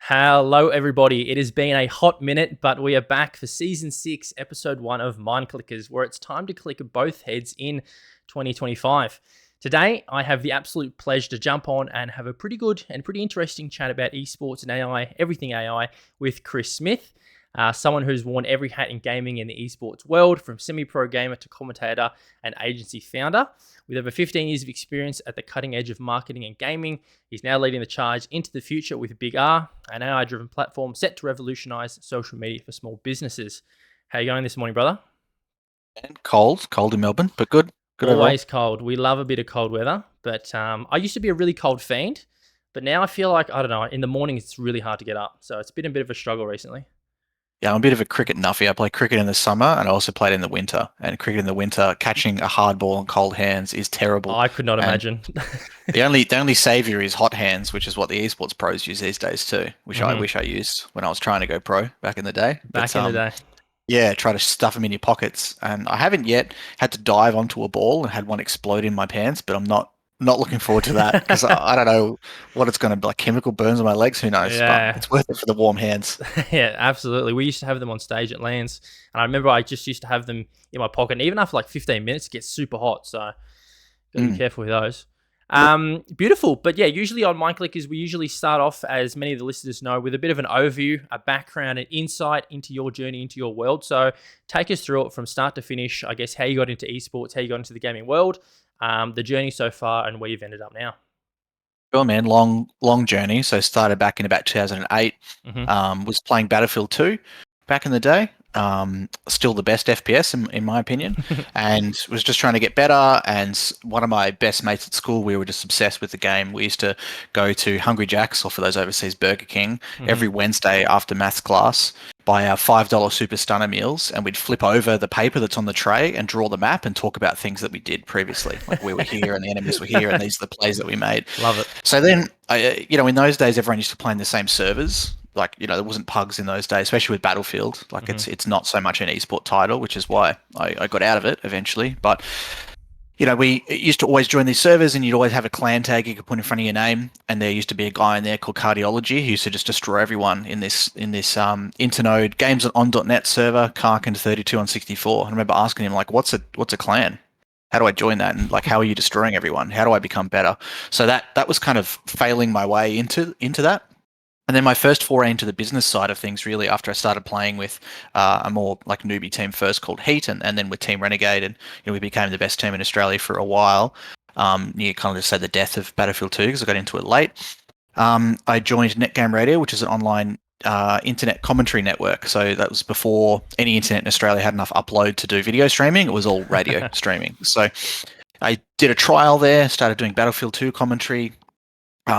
Hello, everybody. It has been a hot minute, but we are back for Season 6, Episode 1 of Mindclickers, where it's time to click both heads in 2025. Today, I have the absolute pleasure to jump on and have a pretty good and pretty interesting chat about esports and AI, everything AI, with Chris Smith, someone who's worn every hat in gaming in the esports world, from semi-pro gamer to commentator and agency founder. With over 15 years of experience at the cutting edge of marketing and gaming, he's now leading the charge into the future with bigr, an AI-driven platform set to revolutionize social media for small businesses. How are you going this morning, brother? And cold in Melbourne, but good overall. Always cold. We love a bit of cold weather, but I used to be a really cold fiend, but now I feel like, I don't know, in the morning it's really hard to get up. So it's been a bit of a struggle recently. Yeah, I'm a bit of a cricket nuffy. I play cricket in the summer and I also played in the winter. And cricket in the winter, catching a hard ball in cold hands is terrible. I could not And imagine. the only savior is hot hands, which is what the esports pros use these days too, which I Mhm. wish I used when I was trying to go pro back in the day. But Back in the day. yeah, try to stuff them in your pockets. And I haven't yet had to dive onto a ball and had one explode in my pants, but I'm not looking forward to that because I don't know what it's going to be like. Chemical burns on my legs, who knows? But Yeah. it's worth it for the warm hands. Yeah, absolutely. We used to have them on stage at Lands, and I remember I just used to have them in my pocket. And even after like 15 minutes, it gets super hot. So got to be Mm. careful with those. Beautiful. But yeah, usually on Mindclickers, we usually start off, as many of the listeners know, with a bit of an overview, a background, and insight into your journey, into your world. So take us through it from start to finish, I guess, how you got into esports, how you got into the gaming world, the journey so far, and where you've ended up now. Sure, man. Long journey. So started back in about 2008. Mm-hmm. Was playing Battlefield 2 back in the day. Still the best FPS in my opinion, and was just trying to get better. And one of my best mates at school, we were just obsessed with the game. We used to go to Hungry Jack's, or for those overseas, Burger King, Mm-hmm. every Wednesday after maths class, buy our $5 Super Stunner meals, and we'd flip over the paper that's on the tray and draw the map and talk about things that we did previously. Like we were here and the enemies were here and these are the plays that we made. Love it. So then, in those days, everyone used to play in the same servers. Like, there wasn't pugs in those days, especially with Battlefield. Like, Mm-hmm. it's not so much an esport title, which is why I got out of it eventually. But we used to always join these servers, and you'd always have a clan tag you could put in front of your name. And there used to be a guy in there called Cardiology who used to just destroy everyone in this Internode games on .net server, Kark and 32 on 64. And I remember asking him, like, what's a clan? How do I join that? And like, how are you destroying everyone? How do I become better? So that was kind of failing my way into that. And then my first foray into the business side of things, really, after I started playing with a more like newbie team first called Heat, and then with Team Renegade, and we became the best team in Australia for a while. You kind of just said the death of Battlefield 2 because I got into it late. I joined Netgame Radio, which is an online internet commentary network. So that was before any internet in Australia had enough upload to do video streaming. It was all radio streaming. So I did a trial there, started doing Battlefield 2 commentary,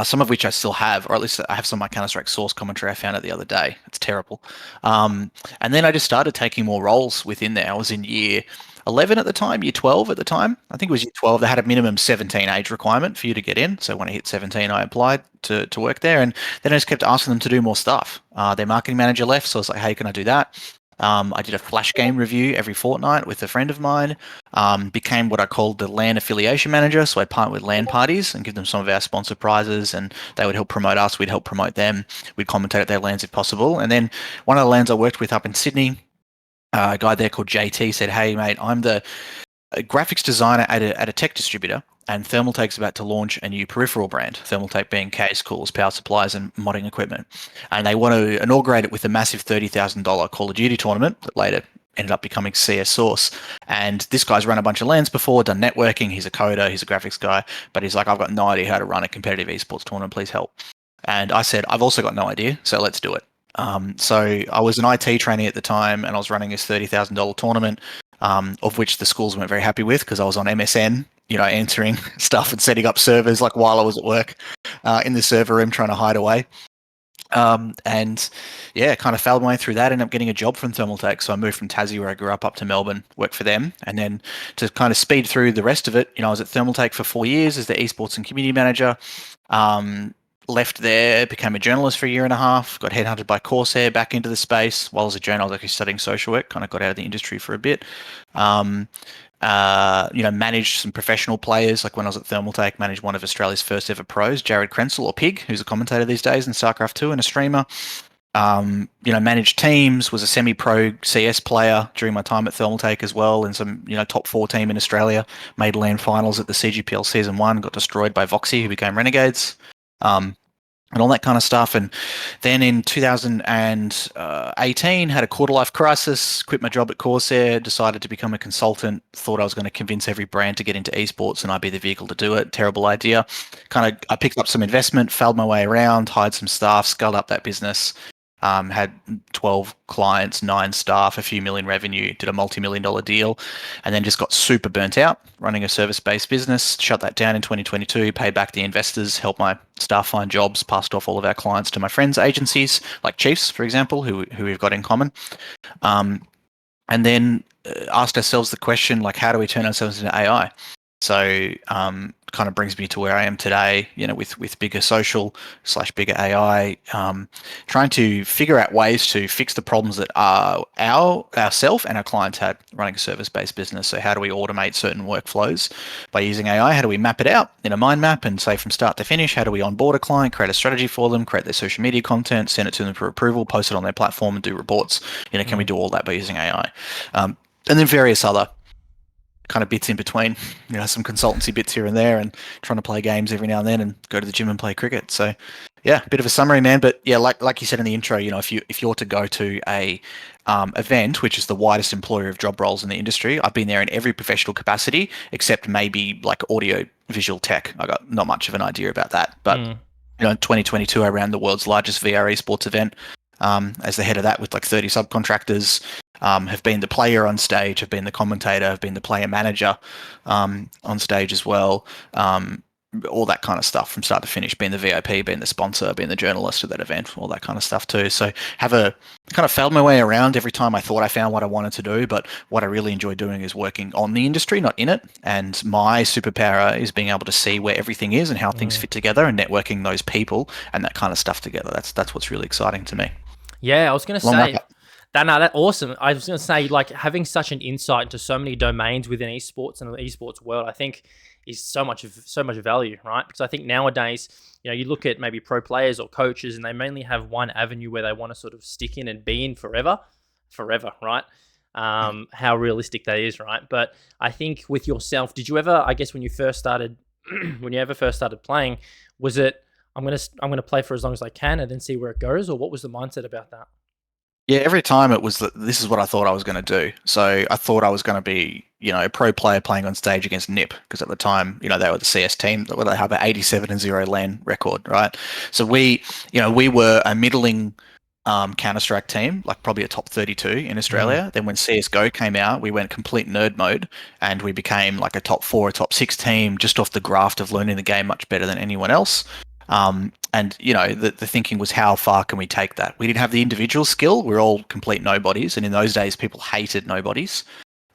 some of which I still have, or at least I have some of my Counter-Strike source commentary. I found it the other day. It's terrible. And then I just started taking more roles within there. I was in year 11 at the time, year 12 at the time. I think it was year 12. They had a minimum 17 age requirement for you to get in. So when I hit 17, I applied to work there. And then I just kept asking them to do more stuff. Their marketing manager left, so I was like, hey, can I do that? I did a flash game review every fortnight with a friend of mine. Became what I called the LAN affiliation manager. So I'd partner with LAN parties and give them some of our sponsor prizes, and they would help promote us. We'd help promote them. We'd commentate at their LANs if possible. And then one of the LANs I worked with up in Sydney, a guy there called JT said, "Hey, mate, I'm the graphics designer at a tech distributor, and Thermaltake's about to launch a new peripheral brand, Thermaltake being case cools, power supplies, and modding equipment. And they want to inaugurate it with a massive $30,000 Call of Duty tournament that later ended up becoming CS Source. And this guy's run a bunch of LANs before, done networking. He's a coder, he's a graphics guy, but he's like, I've got no idea how to run a competitive esports tournament. Please help." And I said, I've also got no idea, so let's do it. So I was an IT trainee at the time, and I was running this $30,000 tournament, of which the schools weren't very happy with because I was on MSN, answering stuff and setting up servers like while I was at work in the server room trying to hide away. And yeah, kind of failed my way through that, ended up getting a job from Thermaltake. So I moved from Tassie, where I grew up to Melbourne, worked for them. And then to kind of speed through the rest of it, I was at Thermaltake for 4 years as the esports and community manager. Left there, became a journalist for a year and a half, got headhunted by Corsair back into the space. While I was a journalist, I was actually studying social work, kind of got out of the industry for a bit. managed some professional players. Like when I was at Thermaltake, managed one of Australia's first ever pros, Jared Krensel, or Pig, who's a commentator these days in StarCraft 2 and a streamer. Managed teams, was a semi-pro CS player during my time at Thermaltake as well, and some, top 4 team in Australia. Made land finals at the CGPL Season 1, got destroyed by Voxy, who became Renegades. And all that kind of stuff. And then in 2018, had a quarter life crisis, quit my job at Corsair, decided to become a consultant, thought I was going to convince every brand to get into esports and I'd be the vehicle to do it. Terrible idea. I picked up some investment, failed my way around, hired some staff, scaled up that business. Had 12 clients, 9 staff, a few million revenue, did a multi-million-dollar deal, and then just got super burnt out running a service-based business. Shut that down in 2022, paid back the investors, helped my staff find jobs, passed off all of our clients to my friends' agencies, like Chiefs, for example, who we've got in common. And then asked ourselves the question, like, how do we turn ourselves into AI? So kind of brings me to where I am today, with Bigr Social / Bigr AI, trying to figure out ways to fix the problems that ourselves and our clients had running a service-based business. So how do we automate certain workflows by using AI? How do we map it out in a mind map and say from start to finish? How do we onboard a client, create a strategy for them, create their social media content, send it to them for approval, post it on their platform and do reports? Can we do all that by using AI? And then various other kind of bits in between, some consultancy bits here and there, and trying to play games every now and then and go to the gym and play cricket. So yeah, bit of a summary, man. But yeah, like you said in the intro, if you're to go to a event, which is the widest employer of job roles in the industry, I've been there in every professional capacity except maybe like audio visual tech. I got not much of an idea about that. But in 2022, I ran the world's largest VR esports event as the head of that with like 30 subcontractors. Have been the player on stage, have been the commentator, have been the player manager on stage as well. All that kind of stuff from start to finish, being the VIP, being the sponsor, being the journalist at that event, all that kind of stuff too. So have kind of failed my way around every time I thought I found what I wanted to do, but what I really enjoy doing is working on the industry, not in it. And my superpower is being able to see where everything is and how things fit together and networking those people and that kind of stuff together. That's what's really exciting to me. Yeah, I was going to say... That's awesome. I was going to say, like, having such an insight into so many domains within esports and the esports world, I think is so much value, right? Because I think nowadays, you look at maybe pro players or coaches, and they mainly have one avenue where they want to sort of stick in and be in forever, right? How realistic that is, right? But I think with yourself, did you ever, I guess, when you first started playing, was it I'm gonna play for as long as I can and then see where it goes, or what was the mindset about that? Yeah, every time it was that this is what I thought I was going to do. So I thought I was going to be, a pro player playing on stage against NIP, because at the time, they were the CS team where they have an 87-0 LAN record, right? So we were a middling Counter-Strike team, like probably a top 32 in Australia. Then when CSGO came out, we went complete nerd mode and we became like a top 4, a top 6 team just off the graft of learning the game much better than anyone else. And the thinking was, how far can we take that? We didn't have the individual skill. We're all complete nobodies. And in those days, people hated nobodies,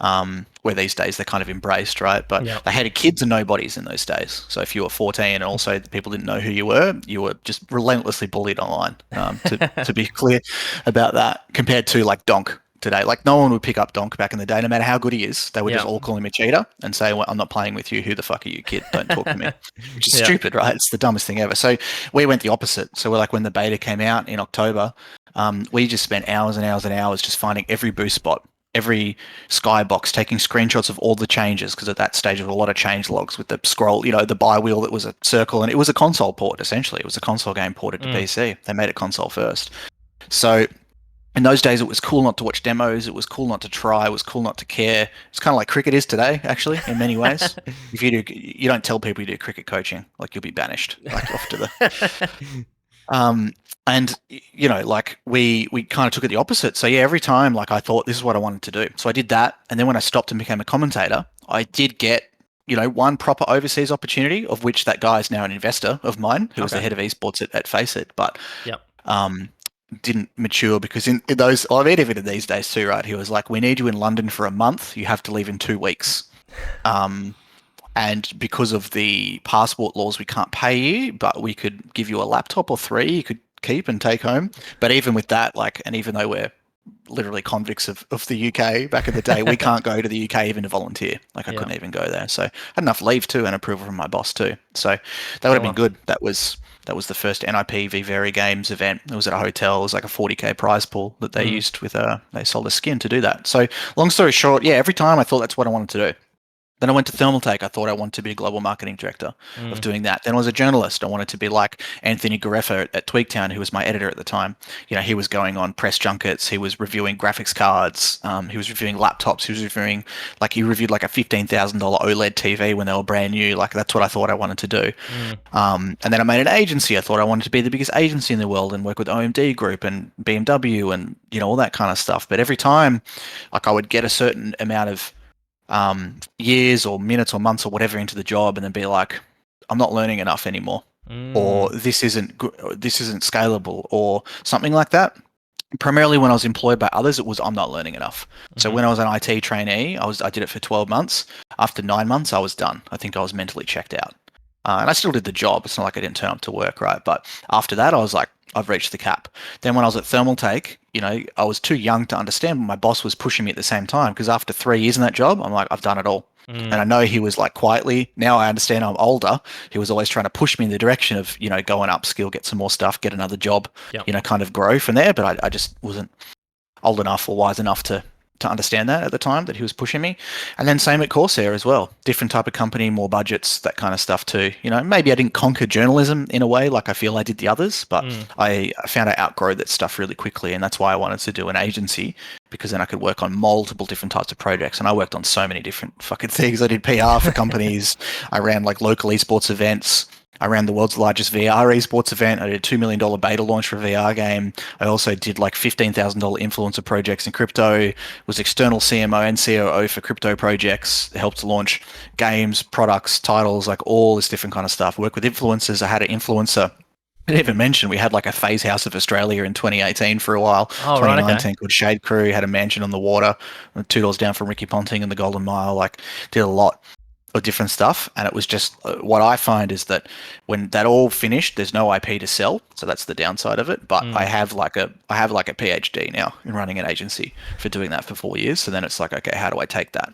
where these days they're kind of embraced, right? But they hated kids and nobodies in those days. So if you were 14 and also the people didn't know who you were just relentlessly bullied online, to be clear about that, compared to like Donk today. Like no one would pick up Donk back in the day, no matter how good he is. They would just all call him a cheater and say, well, I'm not playing with you. Who the fuck are you, kid? Don't talk to me. Which is stupid, right? It's the dumbest thing ever. So we went the opposite. So we're like, when the beta came out in October, we just spent hours and hours and hours just finding every boost spot, every skybox, taking screenshots of all the changes, because at that stage there was a lot of change logs with the scroll, the buy wheel that was a circle, and it was a console port, essentially. It was a console game ported to PC. They made it console first. So in those days, it was cool not to watch demos. It was cool not to try. It was cool not to care. It's kind of like cricket is today, actually, in many ways. If you don't tell people you do cricket coaching, like you'll be banished, like off to the. And like we kind of took it the opposite. So yeah, every time, like I thought this is what I wanted to do. So I did that, and then when I stopped and became a commentator, I did get one proper overseas opportunity, of which that guy is now an investor of mine, who was the head of esports at Faceit, but didn't mature, because in those, I mean, even in these days too, right? He was like, we need you in London for a month. You have to leave in 2 weeks. And because of the passport laws, we can't pay you, but we could give you a laptop or 3 you could keep and take home. But even with that, like, and even though we're literally convicts of the UK back in the day. We can't go to the UK even to volunteer. Like I Yeah. couldn't even go there. So I had enough leave too and approval from my boss too. So that would have been Killer. good. That was the first NIP v Very Games event. It was at a hotel. It was like a 40K prize pool that they used with they sold a skin to do that. So long story short, yeah, every time I thought that's what I wanted to do. Then I went to Thermaltake. I thought I wanted to be a global marketing director of doing that. Then I was a journalist. I wanted to be like Anthony Gareffa at Tweaktown, who was my editor at the time. You know, he was going on press junkets. He was reviewing graphics cards. He was reviewing laptops. He reviewed like a $15,000 OLED TV when they were brand new. Like that's what I thought I wanted to do. And then I made an agency. I thought I wanted to be the biggest agency in the world and work with OMD Group and BMW and, you know, all that kind of stuff. But every time, like I would get a certain amount of years or minutes or months or whatever into the job and then be like, I'm not learning enough anymore, or this isn't scalable or something like that. Primarily when I was employed by others, it was I'm not learning enough. So when I was an IT trainee, I did it for 12 months. After 9 months, I was done. I think I was mentally checked out. And I still did the job. It's not like I didn't turn up to work, right? But after that, I was like, I've reached the cap. Then when I was at Thermaltake, you know, I was too young to understand, but my boss was pushing me at the same time because after 3 years in that job, I'm like, I've done it all. And I know he was like quietly, now I understand I'm older. He was always trying to push me in the direction of, you know, go and upskill, get some more stuff, get another job, you know, kind of grow from there. But I just wasn't old enough or wise enough to understand that at the time that he was pushing me. And then same at Corsair as well. Different type of company, more budgets, that kind of stuff too. You know, maybe I didn't conquer journalism in a way like I feel I did the others, but I found I outgrow that stuff really quickly. And that's why I wanted to do an agency, because then I could work on multiple different types of projects. And I worked on so many different fucking things. I did PR for companies. I ran like local esports events. I ran the world's largest VR esports event. I did a $2 million beta launch for a VR game. I also did like $15,000 influencer projects in crypto, was external CMO and COO for crypto projects, helped launch games, products, titles, like all this different kind of stuff. Work with influencers. I had an influencer. I didn't even mention we had like a Phase House of Australia in 2018 for a while. 2019 called Shade Crew, had a mansion on the water, 2 doors down from Ricky Ponting and the Golden Mile. Like did a lot of different stuff, and it was just what I find is that when that all finished, there's no IP to sell, so that's the downside of it. But I have like a PhD now in running an agency for doing that for 4 years. So then it's like, okay, how do I take that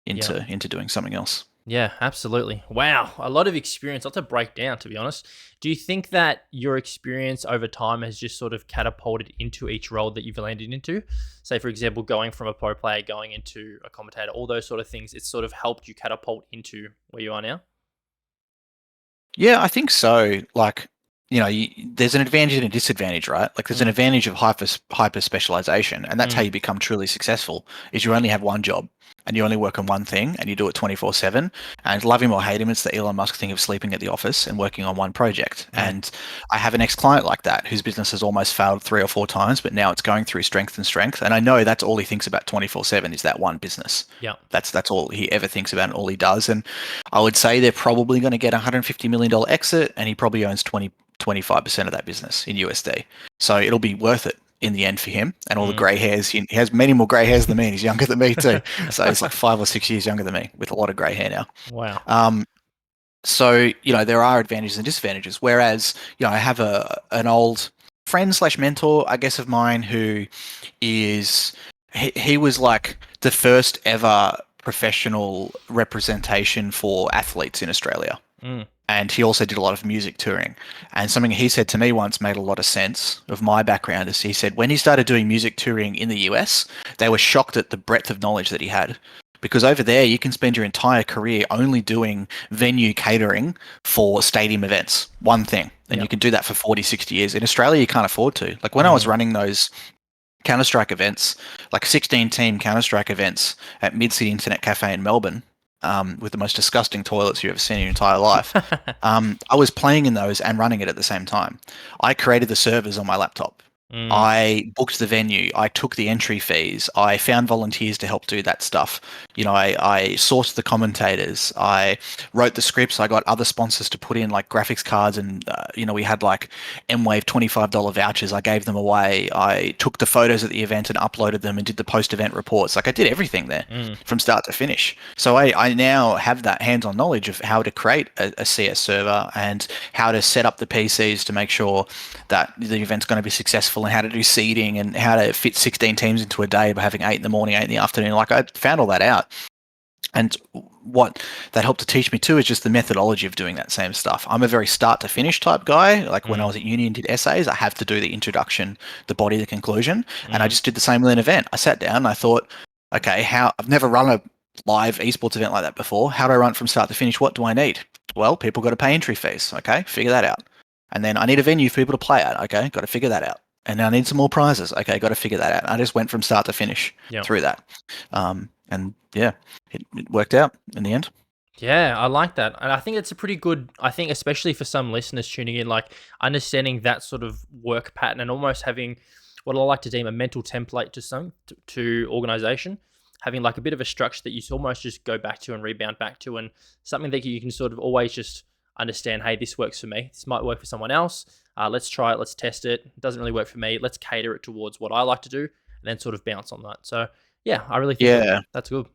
into doing something else? Yeah, absolutely. Wow. A lot of experience, a lot to break down, to be honest. Do you think that your experience over time has just sort of catapulted into each role that you've landed into? Say, for example, going from a pro player, going into a commentator, all those sort of things, it's sort of helped you catapult into where you are now? Yeah, I think so. Like, you know, there's an advantage and a disadvantage, right? Like, there's an advantage of hyper specialization, and that's how you become truly successful. Is you only have one job, and you only work on one thing, and you do it 24/7. And love him or hate him, it's the Elon Musk thing of sleeping at the office and working on one project. And I have an ex-client like that whose business has almost failed 3 or 4 times, but now it's going through strength and strength. And I know that's all he thinks about 24/7 is that one business. Yeah. That's all he ever thinks about and all he does. And I would say they're probably going to get a $150 million exit, and he probably owns 25% of that business in USD. So it'll be worth it in the end for him, and all the grey hairs. He has many more grey hairs than me, and he's younger than me too. So he's like 5 or 6 years younger than me with a lot of grey hair now. Wow. So, you know, there are advantages and disadvantages. Whereas, you know, I have an old friend / mentor, I guess, of mine who is, he was like the first ever professional representation for athletes in Australia. And he also did a lot of music touring. And something he said to me once made a lot of sense of my background is he said when he started doing music touring in the US, they were shocked at the breadth of knowledge that he had. Because over there, you can spend your entire career only doing venue catering for stadium events, one thing. And you can do that for 40, 60 years. In Australia, you can't afford to. Like when I was running those Counter-Strike events, like 16-team Counter-Strike events at Mid-City Internet Cafe in Melbourne, with the most disgusting toilets you've ever seen in your entire life. I was playing in those and running it at the same time. I created the servers on my laptop. I booked the venue. I took the entry fees. I found volunteers to help do that stuff. You know, I sourced the commentators. I wrote the scripts. I got other sponsors to put in like graphics cards, and you know, we had like M-Wave $25 vouchers. I gave them away. I took the photos at the event and uploaded them and did the post-event reports. Like I did everything there from start to finish. So I now have that hands-on knowledge of how to create a CS server and how to set up the PCs to make sure that the event's going to be successful people and how to do seeding and how to fit 16 teams into a day by having 8 in the morning, 8 in the afternoon. Like I found all that out. And what that helped to teach me too is just the methodology of doing that same stuff. I'm a very start to finish type guy. Like when I was at uni and did essays, I have to do the introduction, the body, the conclusion. And I just did the same with an event. I sat down and I thought, okay, I've never run a live esports event like that before. How do I run it from start to finish? What do I need? Well, people got to pay entry fees. Okay, figure that out. And then I need a venue for people to play at. Okay, got to figure that out. And I need some more prizes. Okay, got to figure that out. I just went from start to finish through that. And yeah, it worked out in the end. Yeah, I like that. And I think it's a pretty good, I think, especially for some listeners tuning in, like understanding that sort of work pattern and almost having what I like to deem a mental template to organization, having like a bit of a structure that you almost just go back to and rebound back to, and something that you can sort of always just understand, hey, this works for me. This might work for someone else. Let's try it. Let's test it. It doesn't really work for me. Let's cater it towards what I like to do and then sort of bounce on that. So yeah, I really think that's good.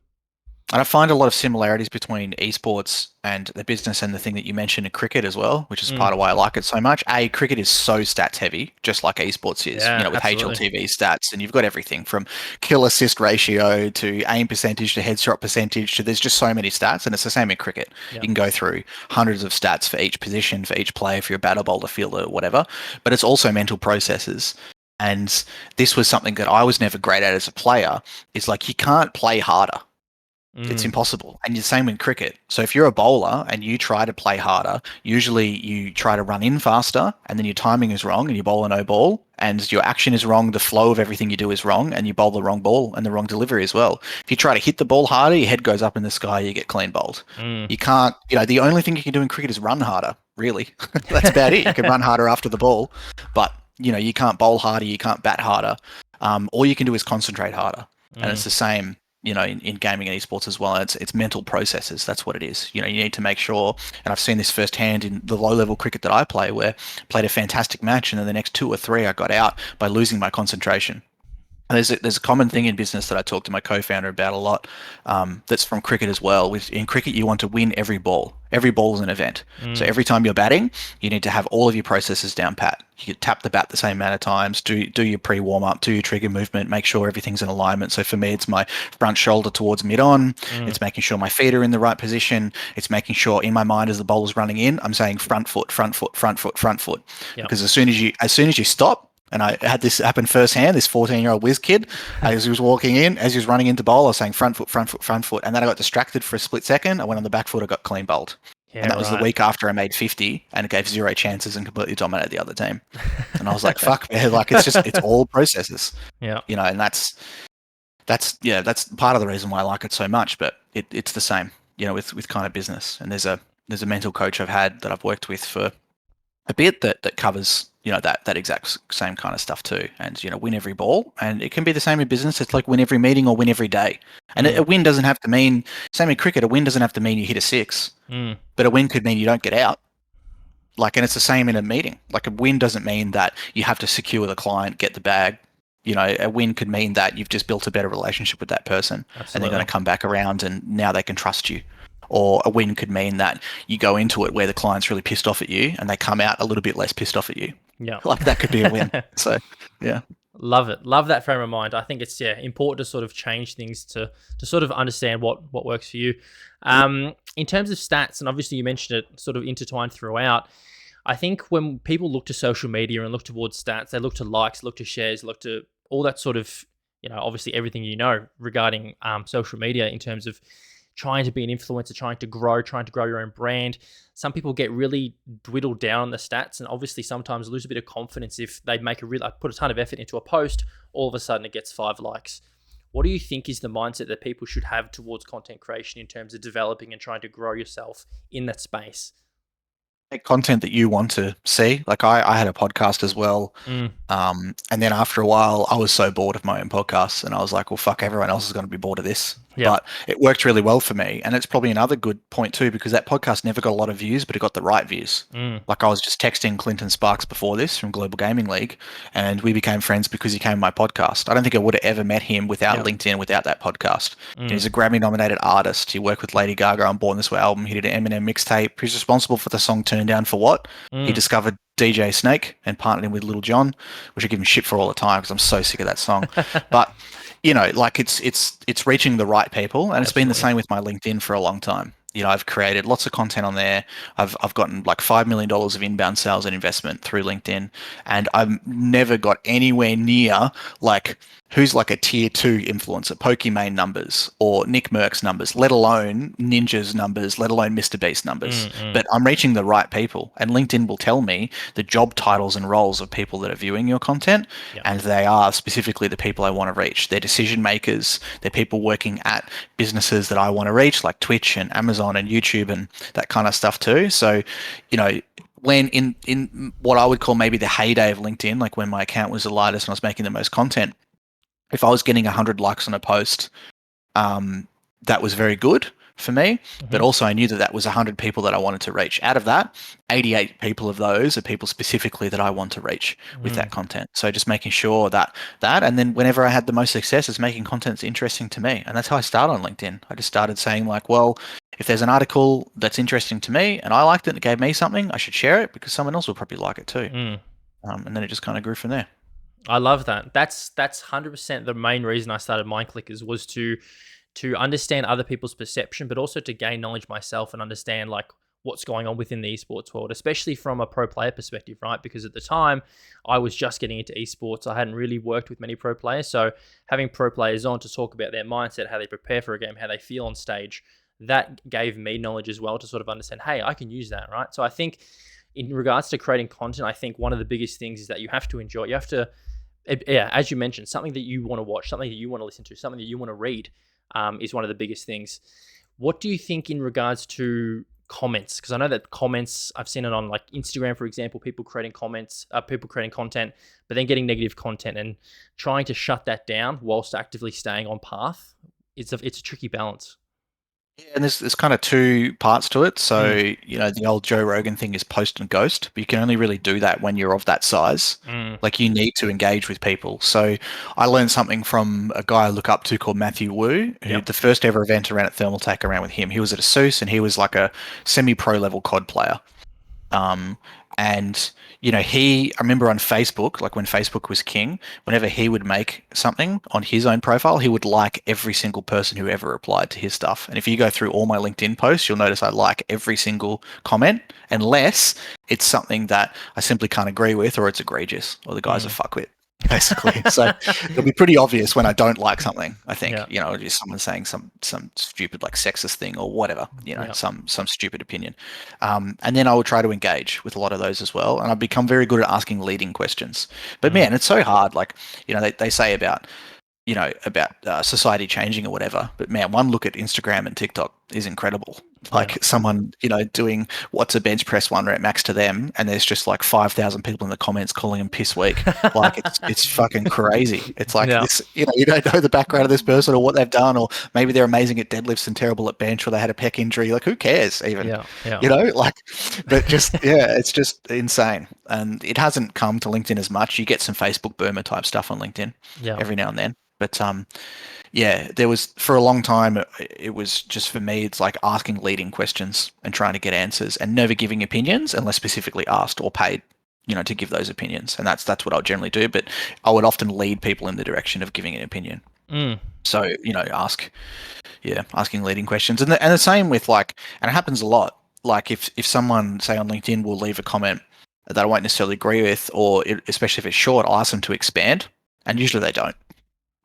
And I find a lot of similarities between esports and the business and the thing that you mentioned in cricket as well, which is part of why I like it so much. Cricket is so stats heavy, just like esports is, with absolutely. HLTV stats, and you've got everything from kill assist ratio to aim percentage to headshot percentage to there's just so many stats, and it's the same in cricket. You can go through hundreds of stats for each position, for each player, for your batter, bowler, fielder, whatever, but it's also mental processes. And this was something that I was never great at as a player. It's like you can't play harder. It's impossible. And the same in cricket. So if you're a bowler and you try to play harder, usually you try to run in faster and then your timing is wrong and you bowl a no ball and your action is wrong. The flow of everything you do is wrong and you bowl the wrong ball and the wrong delivery as well. If you try to hit the ball harder, your head goes up in the sky, you get clean bowled. You can't, the only thing you can do in cricket is run harder, really. That's about it. You can run harder after the ball, but you can't bowl harder, you can't bat harder. All you can do is concentrate harder. And it's the same in gaming and esports as well. It's mental processes. That's what it is. You need to make sure, and I've seen this firsthand in the low-level cricket that I play, where I played a fantastic match, and then the next 2 or 3 I got out by losing my concentration. And there's a common thing in business that I talk to my co-founder about a lot. That's from cricket as well. In cricket, you want to win every ball. Every ball is an event. So every time you're batting, you need to have all of your processes down pat. You can tap the bat the same amount of times, do your pre-warm up, do your trigger movement, make sure everything's in alignment. So for me, it's my front shoulder towards mid-on. It's making sure my feet are in the right position. It's making sure in my mind as the bowler's running in, I'm saying front foot, front foot, front foot, front foot. Because as soon as you stop, and I had this happen firsthand, this 14-year-old whiz kid, as he was walking in, as he was running into bowl, I was saying front foot, front foot, front foot. And then I got distracted for a split second. I went on the back foot, I got clean bowled. Yeah, and that was the week after I made 50 and it gave 0 chances and completely dominated the other team. And I was like, fuck, man, like it's all processes. Yeah. And that's part of the reason why I like it so much, but it's the same, with kind of business. And there's a mental coach I've had that I've worked with for a bit that covers that exact same kind of stuff too, and win every ball. And it can be the same in business. It's like win every meeting or win every day. And a win doesn't have to mean, same in cricket, a win doesn't have to mean you hit a 6, but a win could mean you don't get out. And it's the same in a meeting. Like a win doesn't mean that you have to secure the client, get the bag. A win could mean that you've just built a better relationship with that person. Absolutely. And they're going to come back around and now they can trust you. Or a win could mean that you go into it where the client's really pissed off at you and they come out a little bit less pissed off at you. Yeah. That could be a win. So, yeah. Love it. Love that frame of mind. I think it's important to sort of change things to sort of understand what works for you. In terms of stats, and obviously you mentioned it sort of intertwined throughout, I think when people look to social media and look towards stats, they look to likes, look to shares, look to all that sort of, obviously everything regarding social media in terms of trying to be an influencer, trying to grow your own brand. Some people get really dwindled down on the stats and obviously sometimes lose a bit of confidence if they put a ton of effort into a post, all of a sudden it gets 5 likes. What do you think is the mindset that people should have towards content creation in terms of developing and trying to grow yourself in that space? Content that you want to see. Like I had a podcast as well. And then after a while, I was so bored of my own podcasts and I was like, well, fuck, everyone else is going to be bored of this. Yeah. But it worked really well for me. And it's probably another good point too, because that podcast never got a lot of views, but it got the right views. Like I was just texting Clinton Sparks before this from Global Gaming League and we became friends because he came on my podcast. I don't think I would have ever met him without LinkedIn, without that podcast. He's a Grammy nominated artist. He worked with Lady Gaga on Born This Way album. He did an Eminem mixtape. He's responsible for the song Turn Down for What. He discovered DJ Snake and partnered him with Little John, which I give him shit for all the time because I'm so sick of that song. But like it's reaching the right people, and it's been the Absolutely. same with my LinkedIn for a long time. I've created lots of content on there. I've gotten like $5 million of inbound sales and investment through LinkedIn, and I've never got anywhere near like who's like a tier 2 influencer, Pokimane numbers or Nick Merck's numbers, let alone Ninja's numbers, let alone Mr. Beast numbers. But I'm reaching the right people, and LinkedIn will tell me the job titles and roles of people that are viewing your content, and they are specifically the people I want to reach. They're decision makers. They're people working at businesses that I want to reach, like Twitch and Amazon and YouTube and that kind of stuff too. So, when in what I would call maybe the heyday of LinkedIn, like when my account was the lightest and I was making the most content, if I was getting 100 likes on a post, that was very good for me. But also I knew that was 100 people that I wanted to reach. Out of that, 88 people of those are people specifically that I want to reach with that content. So just making sure that, and then whenever I had the most success is making content that's interesting to me. And that's how I started on LinkedIn. I just started saying like, well, if there's an article that's interesting to me and I liked it and it gave me something, I should share it because someone else will probably like it too. And then it just kind of grew from there. I love that. That's 100% the main reason I started Mindclickers was to understand other people's perception, but also to gain knowledge myself and understand like what's going on within the esports world, especially from a pro player perspective, right? Because at the time I was just getting into esports. I hadn't really worked with many pro players. So having pro players on to talk about their mindset, how they prepare for a game, how they feel on stage, that gave me knowledge as well to sort of understand, hey, I can use that, right? So I think in regards to creating content, I think one of the biggest things is that you have to enjoy it. You have to, as you mentioned, something that you want to watch, something that you want to listen to, something that you want to read is one of the biggest things. What do you think in regards to comments? Because I know that comments, I've seen it on like Instagram, for example, people creating comments, people creating content, but then getting negative content and trying to shut that down whilst actively staying on path. It's a tricky balance. Yeah, and there's kind of two parts to it. So, the old Joe Rogan thing is post and ghost, but you can only really do that when you're of that size. Like you need to engage with people. So I learned something from a guy I look up to called Matthew Wu, who the first ever event around at Thermaltake around with him. He was at ASUS and he was like a semi-pro level COD player. And I remember on Facebook, like when Facebook was king, whenever he would make something on his own profile, he would like every single person who ever replied to his stuff. And if you go through all my LinkedIn posts, you'll notice I like every single comment, unless it's something that I simply can't agree with, or it's egregious, or the guy's a fuckwit, basically. So it'll be pretty obvious when I don't like something, I think. Just someone saying some stupid like sexist thing or whatever, some stupid opinion. And then I would try to engage with a lot of those as well. And I've become very good at asking leading questions. But man, it's so hard. Like, they say about society changing or whatever. But man, one look at Instagram and TikTok is incredible. Like someone, doing what's a bench press 1 rep max to them, and there's just like 5,000 people in the comments calling them piss weak. Like it's fucking crazy. It's like this, you don't know the background of this person or what they've done, or maybe they're amazing at deadlifts and terrible at bench, or they had a pec injury. Like who cares even? But just it's just insane. And it hasn't come to LinkedIn as much. You get some Facebook boomer type stuff on LinkedIn every now and then. But there was, for a long time, it was just, for me, it's like asking leading questions and trying to get answers and never giving opinions unless specifically asked or paid, to give those opinions. And that's what I would generally do. But I would often lead people in the direction of giving an opinion. So, asking leading questions. And the same with and it happens a lot. Like if someone, say on LinkedIn, will leave a comment that I won't necessarily agree with, or especially if it's short, I'll ask them to expand. And usually they don't.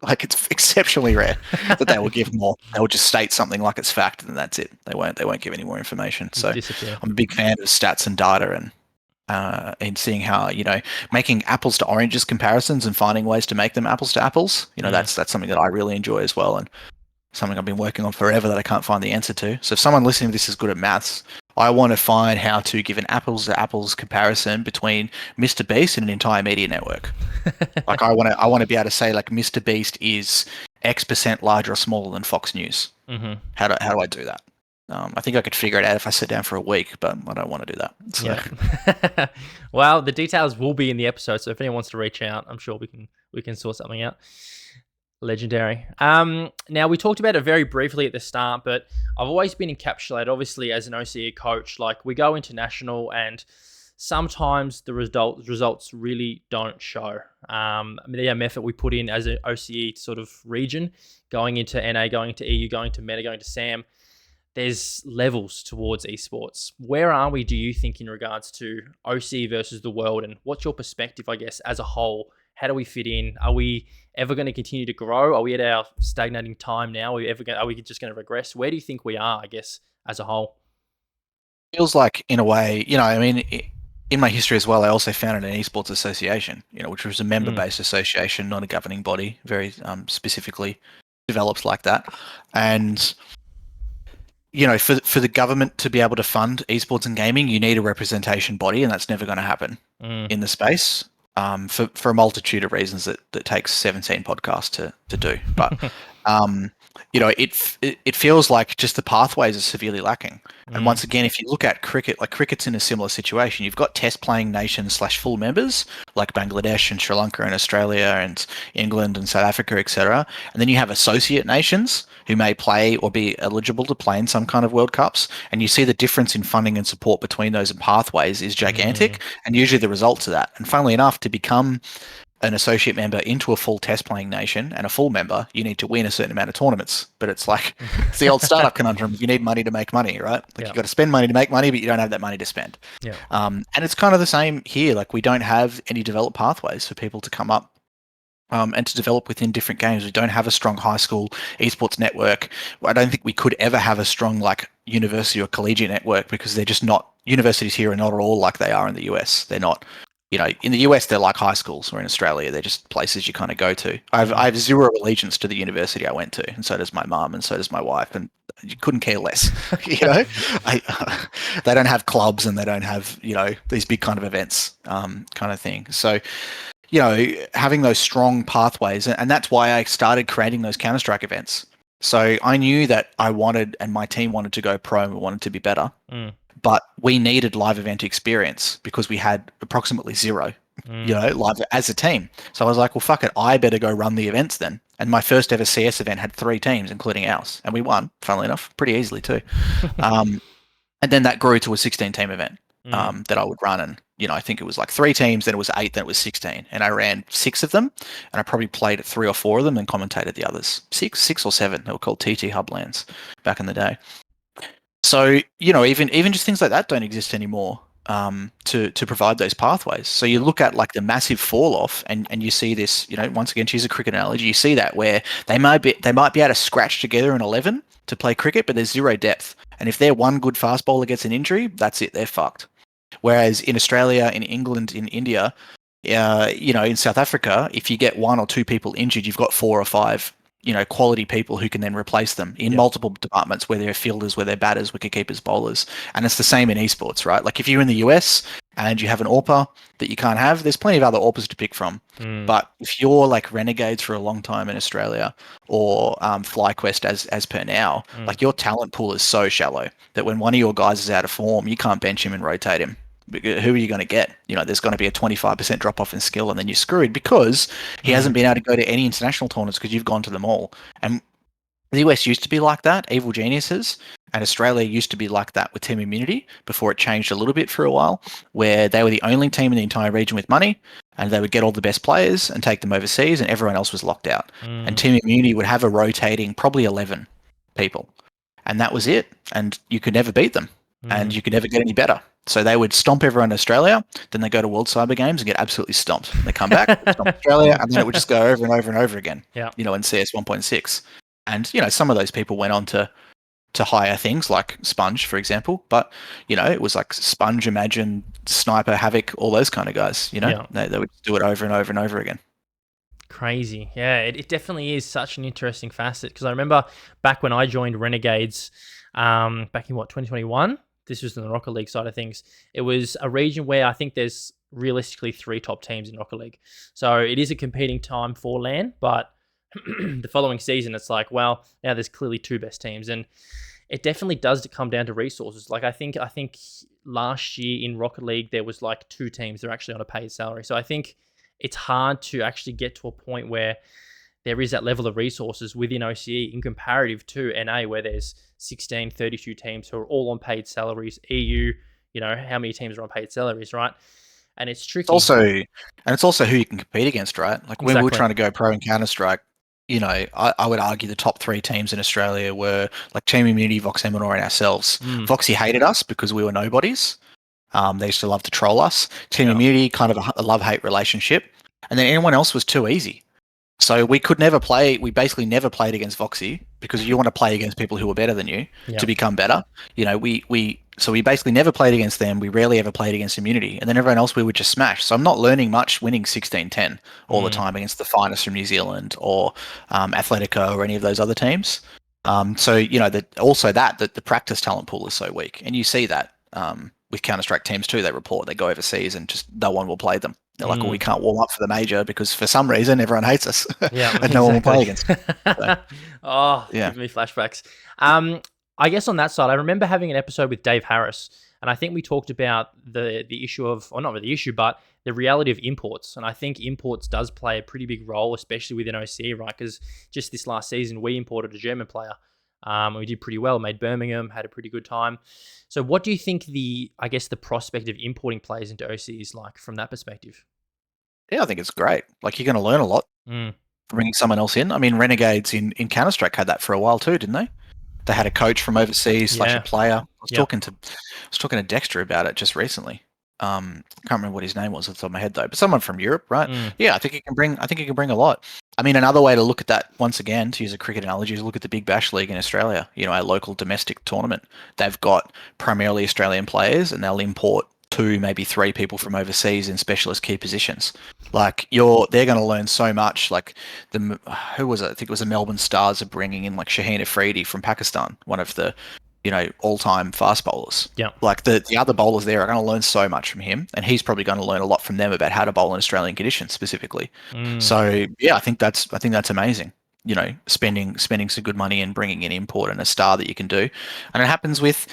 Like it's exceptionally rare that they will give more. They will just state something like it's fact, and that's it. They won't give any more information. So I'm a big fan of stats and data, and seeing how making apples to oranges comparisons and finding ways to make them apples to apples. That's something that I really enjoy as well, and something I've been working on forever that I can't find the answer to. So if someone listening to this is good at maths, I want to find how to give an apples to apples comparison between Mr. Beast and an entire media network. Like I want to be able to say like Mr. Beast is X% larger or smaller than Fox News. How do I do that? I think I could figure it out if I sit down for a week, but I don't want to do that. So. Yeah. Well, the details will be in the episode, so if anyone wants to reach out, I'm sure we can sort something out. Legendary. Now, we talked about it very briefly at the start, but I've always been encapsulated, obviously, as an OCE coach. Like, we go international, and sometimes the results really don't show. The effort we put in as an OCE sort of region, going into NA, going into EU, going to Meta, going to SAM, there's levels towards esports. Where are we, do you think, in regards to OCE versus the world? And what's your perspective, I guess, as a whole? How do we fit in? Are we ever going to continue to grow? Are we at our stagnating time now? Are we just going to regress? Where do you think we are, I guess, as a whole? Feels like, in a way, I mean, in my history as well, I also founded an esports association, which was a member-based association, not a governing body, very specifically developed like that. And for the government to be able to fund esports and gaming, you need a representation body, and that's never going to happen in the space for a multitude of reasons that takes 17 podcasts to do. But it feels like just the pathways are severely lacking. And once again, if you look at cricket, like cricket's in a similar situation. You've got test playing nations / full members like Bangladesh and Sri Lanka and Australia and England and South Africa, etc. And then you have associate nations who may play or be eligible to play in some kind of World Cups. And you see the difference in funding and support between those pathways is gigantic. And usually the results of that. And funnily enough, to become an associate member into a full test playing nation and a full member, you need to win a certain amount of tournaments. But it's like, it's the old startup conundrum. You need money to make money, right? Like you've got to spend money to make money, but you don't have that money to spend. Yeah. And it's kind of the same here. Like we don't have any developed pathways for people to come up and to develop within different games. We don't have a strong high school esports network. I don't think we could ever have a strong like university or collegiate network because they're just not, universities here are not at all like they are in the US. They're not, in the US, they're like high schools, or in Australia, they're just places you kind of go to. I have zero allegiance to the university I went to, and so does my mum, and so does my wife, and you couldn't care less. They don't have clubs, and they don't have these big kind of events, kind of thing. So, having those strong pathways, and that's why I started creating those Counter-Strike events. So I knew that I wanted, and my team wanted to go pro, and we wanted to be better. But we needed live event experience because we had approximately zero, live as a team. So I was like, well, fuck it. I better go run the events then. And my first ever CS event had 3 teams, including ours. And we won, funnily enough, pretty easily too. And then that grew to a 16-team event that I would run. And, I think it was like 3 teams, then it was 8, then it was 16. And I ran 6 of them. And I probably played at 3 or 4 of them and commentated the others. 6 or 7. They were called TT Hublands back in the day. So, even just things like that don't exist anymore to provide those pathways. So you look at like the massive fall off and you see this, once again, to use a cricket analogy, you see that where they might be able to scratch together an 11 to play cricket, but there's zero depth. And if their one good fast bowler gets an injury, that's it, they're fucked. Whereas in Australia, in England, in India, in South Africa, if you get 1 or 2 people injured, you've got 4 or 5 quality people who can then replace them in multiple departments, where they're fielders, where they're batters, wicketkeepers, bowlers. And it's the same in esports, right? Like if you're in the US and you have an AWPer that you can't have, there's plenty of other AWPers to pick from. But if you're like Renegades for a long time in Australia or FlyQuest as per now, like your talent pool is so shallow that when one of your guys is out of form, you can't bench him and rotate him. Who are you going to get? There's going to be a 25% drop off in skill, and then you're screwed because he hasn't been able to go to any international tournaments because you've gone to them all. And the US used to be like that, Evil Geniuses, and Australia used to be like that with Team Immunity before it changed a little bit for a while, where they were the only team in the entire region with money, and they would get all the best players and take them overseas, and everyone else was locked out. And Team Immunity would have a rotating probably 11 people, and that was it. And you could never beat them, and you could never get any better. So they would stomp everyone in Australia, then they go to World Cyber Games and get absolutely stomped. They come back, stomp Australia, and then it would just go over and over and over again, in CS 1.6. And, some of those people went on to hire things like Sponge, for example. But, it was like Sponge, Imagine, Sniper, Havoc, all those kind of guys, They would do it over and over and over again. Crazy. Yeah, it definitely is such an interesting facet. Because I remember back when I joined Renegades, back in 2021, this was in the Rocket League side of things. It was a region where I think there's realistically 3 top teams in Rocket League. So it is a competing time for LAN, but the following season, it's like, well, now there's clearly 2 best teams. And it definitely does come down to resources. Like I think last year in Rocket League, there was like 2 teams that are actually on a paid salary. So I think it's hard to actually get to a point where there is that level of resources within OCE in comparative to NA, where there's 16, 32 teams who are all on paid salaries. EU, how many teams are on paid salaries, right? And it's It's tricky. also who you can compete against, right? Like when we were Exactly. trying to go pro in Counter Strike, I would argue the top three teams in Australia were like Team Immunity, Vox Eminor, and ourselves. Mm, Voxy hated us because we were nobodies. They used to love to troll us. Team yeah. Immunity, kind of a love-hate relationship, and then anyone else was too easy. So we could never play. We basically never played against Voxy because you want to play against people who are better than you Yeah. to become better. So we basically never played against them. We rarely ever played against Immunity, and then everyone else we would just smash. So I'm not learning much winning 16-10 all the Mm, time against the finest from New Zealand or Athletico or any of those other teams. That the practice talent pool is so weak, and you see that with Counter Strike teams too. They report they go overseas and just no one will play them. They're like, well, we mm, can't warm up for the major because for some reason everyone hates us yeah, and no one will play exactly. against us. So, Oh, yeah. giving me flashbacks. I guess on that side, I remember having an episode with Dave Harris, and I think we talked about the issue of, or not really the issue, but the reality of imports. And I think imports does play a pretty big role, especially within OCE, right? Because just this last season, we imported a German player. We did pretty well, made Birmingham, had a pretty good time. So what do you think I guess the prospect of importing players into OCE is like from that perspective? Yeah, I think it's great. Like you're going to learn a lot Mm, from bringing someone else in. I mean, Renegades in Counter Strike had that for a while too, didn't they? They had a coach from overseas slash a yeah. player. Yep. I was talking to Dexter about it just recently. I can't remember what his name was off the top of my head though, but someone from Europe, right? Mm, Yeah, I think he can bring a lot. I mean, another way to look at that, once again, to use a cricket analogy, is look at the Big Bash League in Australia. Our local domestic tournament. They've got primarily Australian players, and they'll import two, maybe three people from overseas in specialist key positions. Like they're going to learn so much. Like who was it? I think it was the Melbourne Stars are bringing in like Shaheen Afridi from Pakistan, one of the all-time fast bowlers. yeah. Like the other bowlers there are going to learn so much from him, and he's probably going to learn a lot from them about how to bowl in Australian conditions specifically. Mm, So yeah, I think that's amazing. Spending some good money and bringing in import and a star that you can do, and it happens with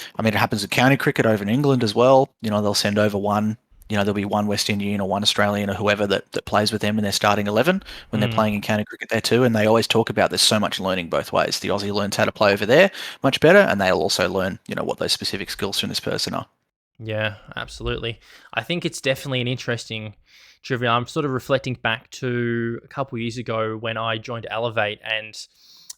county cricket over in England as well. They'll send over one. There'll be one West Indian or one Australian or whoever that plays with them in their starting 11 when they're mm. playing in county cricket there too. And they always talk about there's so much learning both ways. The Aussie learns how to play over there much better, and they'll also learn, what those specific skills from this person are. Yeah, absolutely. I think it's definitely an interesting trivia. I'm sort of reflecting back to a couple of years ago when I joined Elevate, and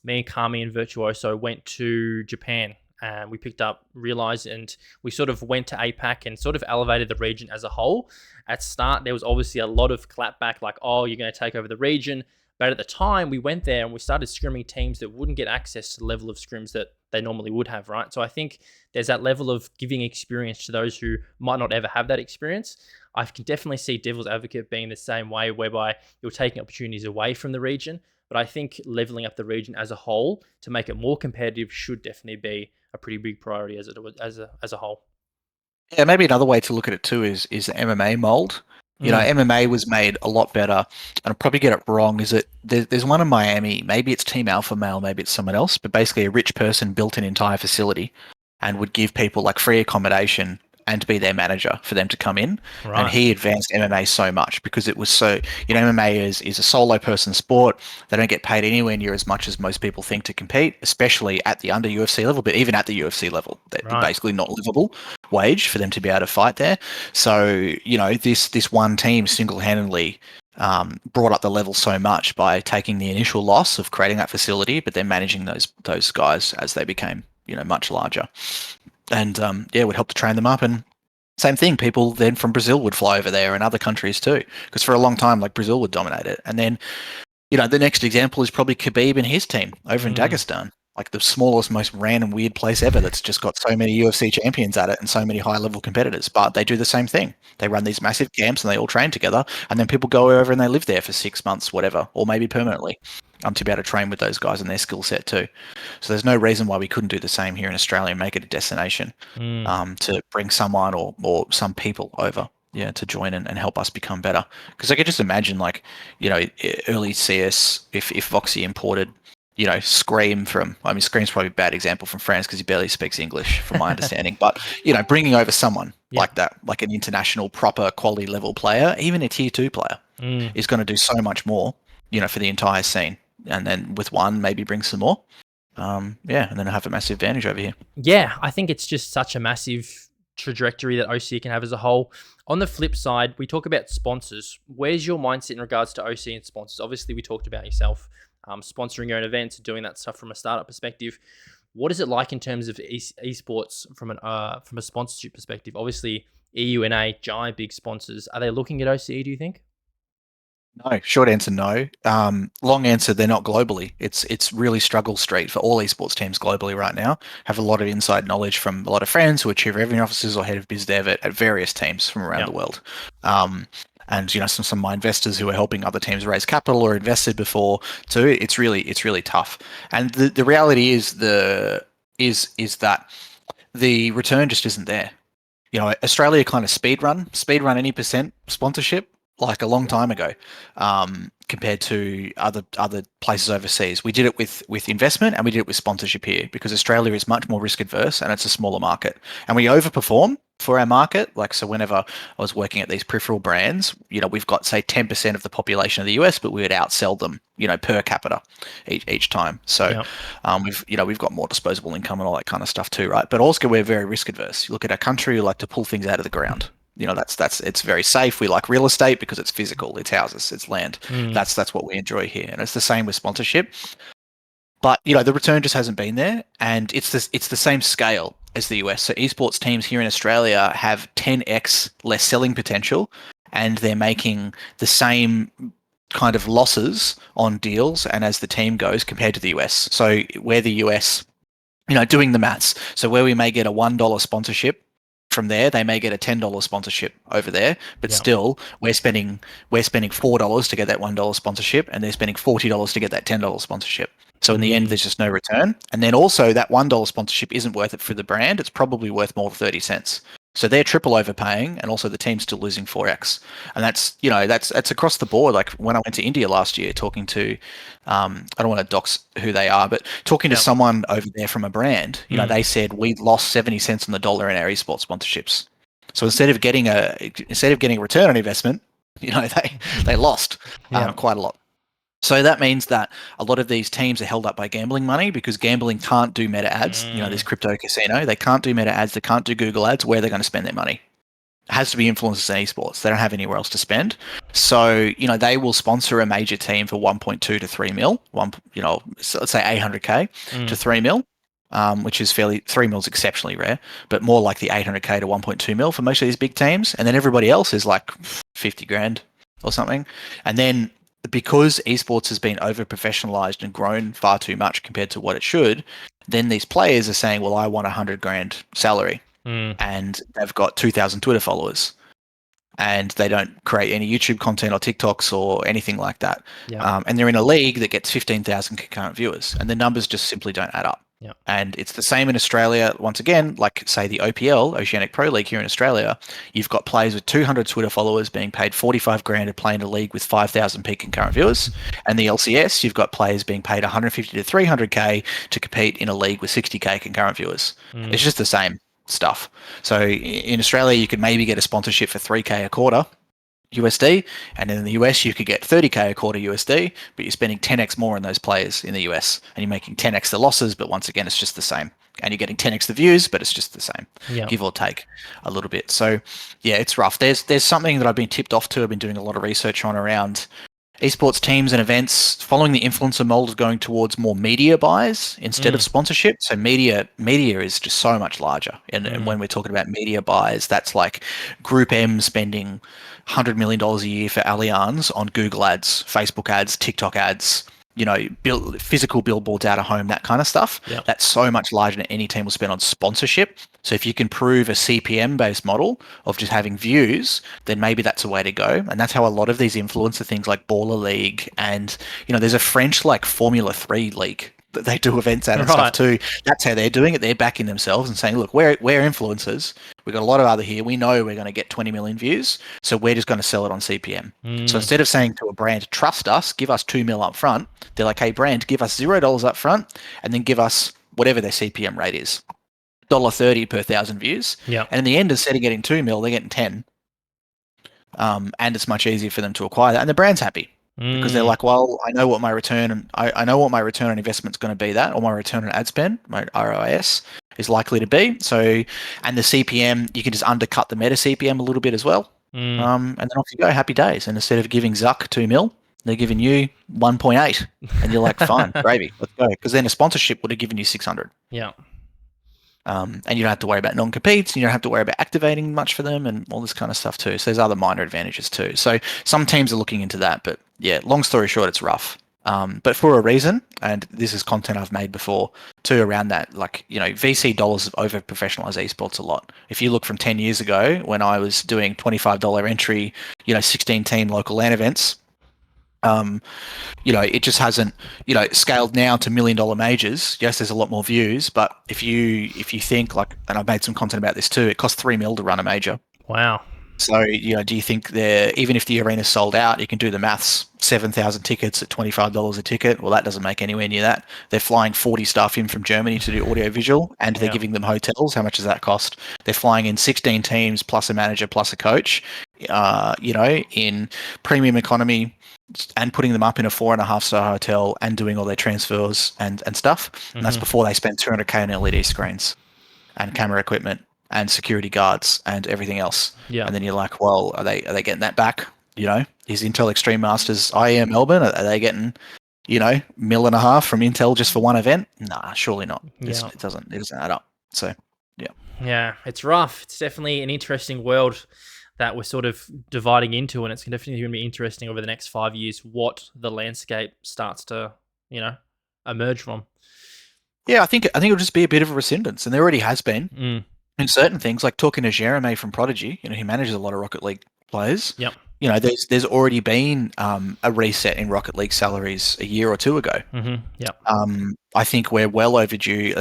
me and Kami and Virtuoso went to Japan, and we picked up Realize, and we sort of went to APAC and sort of elevated the region as a whole. At start, there was obviously a lot of clapback, like, oh, you're going to take over the region. But at the time, we went there and we started scrimming teams that wouldn't get access to the level of scrims that they normally would have, right? So I think there's that level of giving experience to those who might not ever have that experience. I can definitely see Devil's Advocate being the same way, whereby you're taking opportunities away from the region. But I think leveling up the region as a whole to make it more competitive should definitely be a pretty big priority as a whole. Yeah, maybe another way to look at it too is the MMA mold. Mm, MMA was made a lot better, and I'll probably get it wrong. Is it there's one in Miami? Maybe it's Team Alpha Male, maybe it's someone else. But basically, a rich person built an entire facility and would give people like free accommodation and be their manager for them to come in. And right. he advanced MMA so much because it was so, MMA is a solo person sport. They don't get paid anywhere near as much as most people think to compete, especially at the under UFC level, but even at the UFC level, they're Right. basically not livable wage for them to be able to fight there. So, this one team single-handedly brought up the level so much by taking the initial loss of creating that facility, but then managing those guys as they became, much larger. And it would help to train them up. And same thing, people then from Brazil would fly over there and other countries too, because for a long time, like Brazil would dominate it. And then, the next example is probably Khabib and his team over in Mm, Dagestan, like the smallest, most random, weird place ever that's just got so many UFC champions at it and so many high-level competitors. But they do the same thing. They run these massive camps and they all train together, and then people go over and they live there for 6 months, whatever, or maybe permanently, to be able to train with those guys and their skill set too. So there's no reason why we couldn't do the same here in Australia and make it a destination mm, to bring someone or some people over, to join and help us become better. Because I could just imagine, like, early CS, if Voxy imported, Scream from, I mean, Scream's probably a bad example from France because he barely speaks English, from my understanding. But, bringing over someone yeah. like that, like an international, proper quality level player, even a tier 2 player, Mm. is going to do so much more, for the entire scene. And then with one, maybe bring some more. And then I have a massive advantage over here. Yeah, I think it's just such a massive trajectory that OCE can have as a whole. On the flip side, we talk about sponsors. Where's your mindset in regards to OCE and sponsors? Obviously, we talked about yourself sponsoring your own events, doing that stuff from a startup perspective. What is it like in terms of esports from a sponsorship perspective? Obviously, EUNA, giant big sponsors. Are they looking at OCE, do you think? No, short answer, no. Long answer, they're not globally. It's really struggle street for all esports teams globally right now. Have a lot of inside knowledge from a lot of friends who are chief revenue officers or head of biz dev at various teams from around the world. And some of my investors who are helping other teams raise capital or invested before too. It's really tough. And the reality is is that the return just isn't there. Australia kind of speedrun any percent sponsorship like a long time ago, compared to other places overseas. We did it with investment and we did it with sponsorship here because Australia is much more risk adverse and it's a smaller market. And we overperform for our market. So whenever I was working at these peripheral brands, we've got say 10% of the population of the US, but we would outsell them, per capita each time. So we've got more disposable income and all that kind of stuff too, right? But also we're very risk adverse. You look at our country, we like to pull things out of the ground. It's very safe. We like real estate because it's physical, it's houses, it's land. That's what we enjoy here, and it's the same with sponsorship. But the return just hasn't been there, and it's the same scale as the US. So esports teams here in Australia have 10x less selling potential, and they're making the same kind of losses on deals, and as the team goes compared to the US. So where the US, doing the maths, so where we may get a $1 sponsorship. From there, they may get a $10 sponsorship over there, but still, we're spending $4 to get that $1 sponsorship, and they're spending $40 to get that $10 sponsorship. So in the end, there's just no return. And then also, that $1 sponsorship isn't worth it for the brand. It's probably worth more than 30 cents. So they're triple overpaying, and also the team's still losing 4x. And that's across the board. Like when I went to India last year, talking to, I don't want to dox who they are, but talking to someone over there from a brand, they said we lost 70 cents on the dollar in our esports sponsorships. So instead of getting a return on investment, they lost quite a lot. So that means that a lot of these teams are held up by gambling money because gambling can't do meta ads. This crypto casino, they can't do meta ads, they can't do Google ads. Where they're going to spend their monay? It has to be influencers and esports. They don't have anywhere else to spend. So, they will sponsor a major team for 1.2 to 3 mil, so let's say 800K to 3 mil, which is 3 mil is exceptionally rare, but more like the 800K to 1.2 mil for most of these big teams. And then everybody else is like 50 grand or something. And then because esports has been over professionalized and grown far too much compared to what it should, then these players are saying, well, I want 100 grand salary. And they've got 2,000 Twitter followers and they don't create any YouTube content or TikToks or anything like that. And they're in a league that gets 15,000 concurrent viewers and the numbers just simply don't add up. And it's the same in Australia. Once again, like say the OPL, Oceanic Pro League here in Australia, you've got players with 200 Twitter followers being paid 45 grand to play in a league with 5,000 peak concurrent viewers. And the LCS, you've got players being paid 150 to 300K to compete in a league with 60K concurrent viewers. It's just the same stuff. So in Australia, you could maybe get a sponsorship for 3K a quarter USD, and in the US you could get 30K a quarter USD, but you're spending 10x more on those players in the US, and you're making 10x the losses, but once again it's just the same, and you're getting 10x the views, but it's just the same, give or take a little bit. So yeah, it's rough. There's something that I've been tipped off to. I've been doing a lot of research on around esports teams and events following the influencer mold of going towards more media buys instead of sponsorship. So media is just so much larger. And when we're talking about media buys, that's like Group M spending $100 million a year for Allianz on Google ads, Facebook ads, TikTok ads, physical billboards out of home, that kind of stuff. That's so much larger than any team will spend on sponsorship. So if you can prove a CPM based model of just having views, then maybe that's a way to go. And that's how a lot of these influencer things like Baller League and, there's a French like Formula 3 league that they do events at and stuff too. That's how they're doing it. They're backing themselves and saying, look, we're influencers. We've got a lot of other here. We know we're going to get 20 million views. So we're just going to sell it on CPM. So instead of saying to a brand, trust us, give us 2 mil up front, they're like, hey, brand, give us $0 up front and then give us whatever their CPM rate is. $1.30 per 1,000 views. And in the end, instead of getting 2 mil, they're getting 10. And it's much easier for them to acquire that. And the brand's happy. Because they're like, well, I know what my return on investment is going to be, that, or my return on ad spend, my ROIS. is likely to be. So, and the CPM, you can just undercut the meta CPM a little bit as well. And then off you go, happy days. And instead of giving Zuck 2 mil, they're giving you 1.8, and you're like, fine, gravy, let's go. Because then a sponsorship would have given you 600. Yeah. And you don't have to worry about non-competes, and you don't have to worry about activating much for them and all this kind of stuff too. So there's other minor advantages too. So some teams are looking into that, but yeah, long story short, it's rough. But for a reason, and this is content I've made before too around that, like, VC dollars have over professionalized esports a lot. If you look from 10 years ago when I was doing $25 entry, 16 team local LAN events, it just hasn't, scaled now to $1 million majors. Yes, there's a lot more views, but if you think like, and I've made some content about this too, it costs $3 million to run a major. Wow. So, do you think even if the arena's sold out, you can do the maths, 7,000 tickets at $25 a ticket? Well, that doesn't make anywhere near that. They're flying 40 staff in from Germany to do audio visual, and they're giving them hotels. How much does that cost? They're flying in 16 teams plus a manager plus a coach, in premium economy, and putting them up in a 4.5-star hotel and doing all their transfers and stuff. And that's before they spend $200K on LED screens and camera equipment and security guards and everything else. Yeah. And then you're like, well, are they getting that back? Is Intel Extreme Masters IEM Melbourne, are they getting, $1.5 million from Intel just for one event? Nah, surely not. Yeah. It doesn't add up. So, yeah. Yeah, it's rough. It's definitely an interesting world that we're sort of dividing into, and it's definitely going to be interesting over the next 5 years what the landscape starts to, emerge from. Yeah, I think it'll just be a bit of a rescindance, and there already has been in certain things, like talking to Jeremy from Prodigy. He manages a lot of Rocket League players. Yep. There's already been a reset in Rocket League salaries a year or two ago. Yep. I think we're well overdue.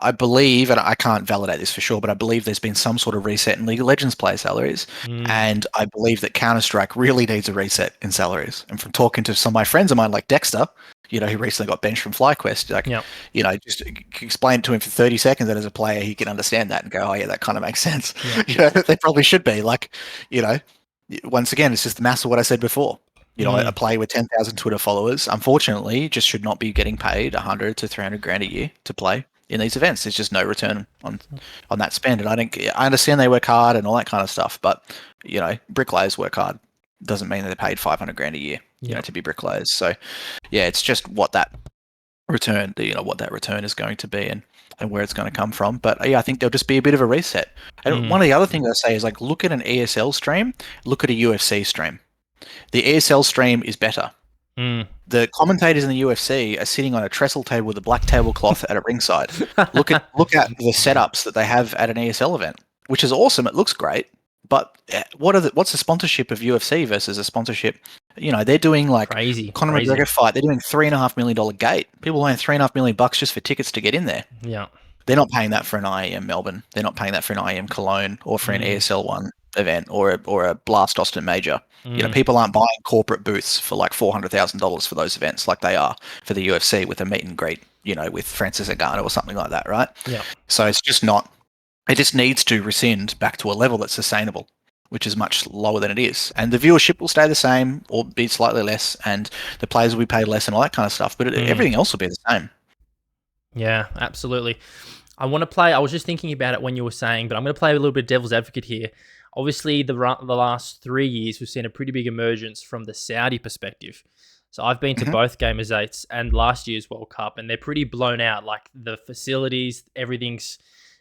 I believe, and I can't validate this for sure, but I believe there's been some sort of reset in League of Legends player salaries, and I believe that Counter-Strike really needs a reset in salaries. And from talking to some of my friends of mine, like Dexter, who recently got benched from FlyQuest, just explain to him for 30 seconds that as a player he can understand that and go, oh yeah, that kind of makes sense. They probably should be once again, it's just the mass of what I said before. A player with 10,000 Twitter followers, unfortunately, just should not be getting paid 100 to 300 grand a year to play in these events. There's just no return on that spend. And I understand they work hard and all that kind of stuff, but bricklayers work hard. Doesn't mean that they're paid 500 grand a year, to be bricklayers. So yeah, it's just what that return, what that return is going to be and where it's going to come from. But yeah, I think there'll just be a bit of a reset. And one of the other things I say is like, look at an ESL stream, look at a UFC stream. The ESL stream is better. The commentators in the UFC are sitting on a trestle table with a black tablecloth at a ringside. Look at the setups that they have at an ESL event, which is awesome. It looks great. But what's the sponsorship of UFC versus a sponsorship? They're doing like crazy Conor McGregor fight. They're doing $3.5 million gate. People paying $3.5 million just for tickets to get in there. Yeah, they're not paying that for an IEM Melbourne. They're not paying that for an IEM Cologne or for an ESL one event or a Blast Austin major. People aren't buying corporate booths for like $400,000 for those events like they are for the UFC with a meet and greet, with Francis Ngannou or something like that, right? Yeah. So it's just not. It just needs to rescind back to a level that's sustainable, which is much lower than it is. And the viewership will stay the same or be slightly less, and the players will be paid less and all that kind of stuff, but everything else will be the same. Yeah, absolutely. I was just thinking about it when you were saying, but I'm going to play a little bit of devil's advocate here. Obviously, the last 3 years, we've seen a pretty big emergence from the Saudi perspective. So I've been to both Gamers 8s and last year's World Cup, and they're pretty blown out. Like the facilities, everything's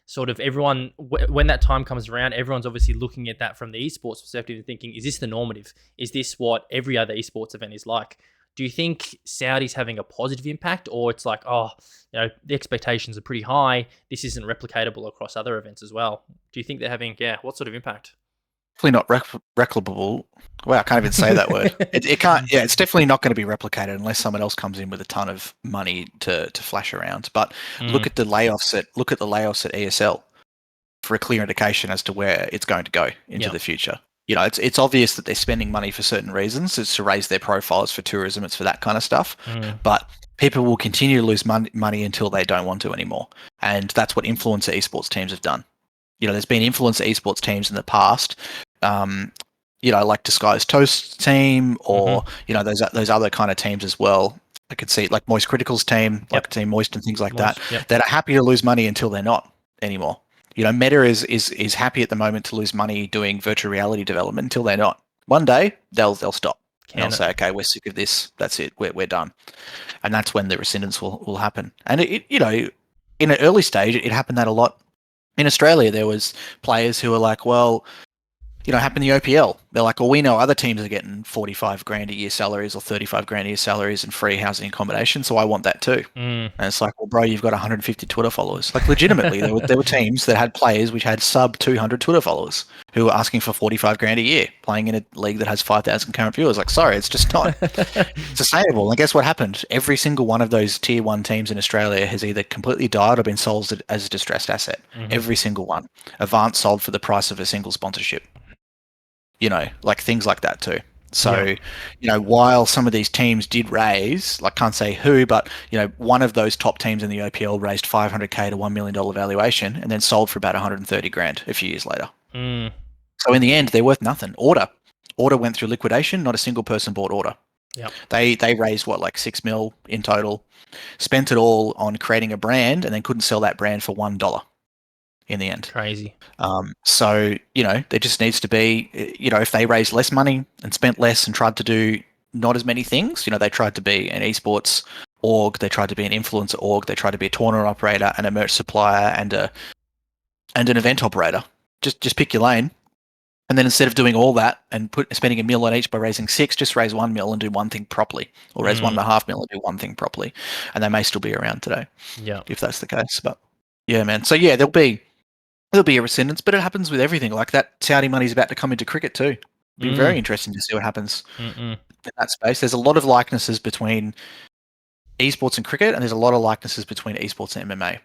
sort of everyone, when that time comes around, everyone's obviously looking at that from the esports perspective and thinking, is this the normative? Is this what every other esports event is like? Do you think Saudi's having a positive impact, or it's like, the expectations are pretty high, this isn't replicatable across other events as well? Do you think they're having, what sort of impact? Definitely not replicable. Wow, I can't even say that word. It can't. Yeah, it's definitely not going to be replicated unless someone else comes in with a ton of money to flash around. But look at the layoffs at ESL for a clear indication as to where it's going to go into the future. It's obvious that they're spending money for certain reasons. It's to raise their profiles for tourism. It's for that kind of stuff. But people will continue to lose money until they don't want to anymore, and that's what influencer esports teams have done. There's been influencer esports teams in the past, like Disguised Toast team, or those other kind of teams as well. I could see like Moist Critical's team, like Team Moist and things like that are happy to lose money until they're not. anymore. Meta is happy at the moment to lose money doing virtual reality development until they're not. One day they'll stop. And they'll say, okay, we're sick of this. That's it. We're done. And that's when the rescindance will happen. And in an early stage, it happened that a lot. In Australia, there was players who were like, well, happened in the OPL. They're like, well, we know other teams are getting 45 grand a year salaries or 35 grand a year salaries and free housing and accommodation, so I want that too. And it's like, well, bro, you've got 150 Twitter followers. Like, legitimately, there were teams that had players which had sub 200 Twitter followers who were asking for 45 grand a year, playing in a league that has 5,000 current viewers. Like, sorry, it's just not sustainable. And guess what happened? Every single one of those tier 1 teams in Australia has either completely died or been sold as a distressed asset. Every single one. Avant sold for the price of a single sponsorship. Like things like that too. So, while some of these teams did raise, like can't say who, but, one of those top teams in the OPL raised $500K to $1 million valuation and then sold for about 130 grand a few years later. So in the end, they're worth nothing. Order went through liquidation. Not a single person bought Order. Yep. They raised like 6 mil in total, spent it all on creating a brand and then couldn't sell that brand for $1 in the end. Crazy. So, there just needs to be, if they raised less money and spent less and tried to do not as many things, they tried to be an esports org, they tried to be an influencer org, they tried to be a tournament operator and a merch supplier and an event operator. Just pick your lane. And then instead of doing all that and spending $1 million on each by raising 6, just raise $1 million and do one thing properly, or raise $1.5 million and do one thing properly. And they may still be around today. Yeah. If that's the case. But yeah, man. So yeah, there'll be a rescindance, but it happens with everything. Like that Saudi money is about to come into cricket too. It'll be very interesting to see what happens in that space. There's a lot of likenesses between esports and cricket, and there's a lot of likenesses between esports and MMA.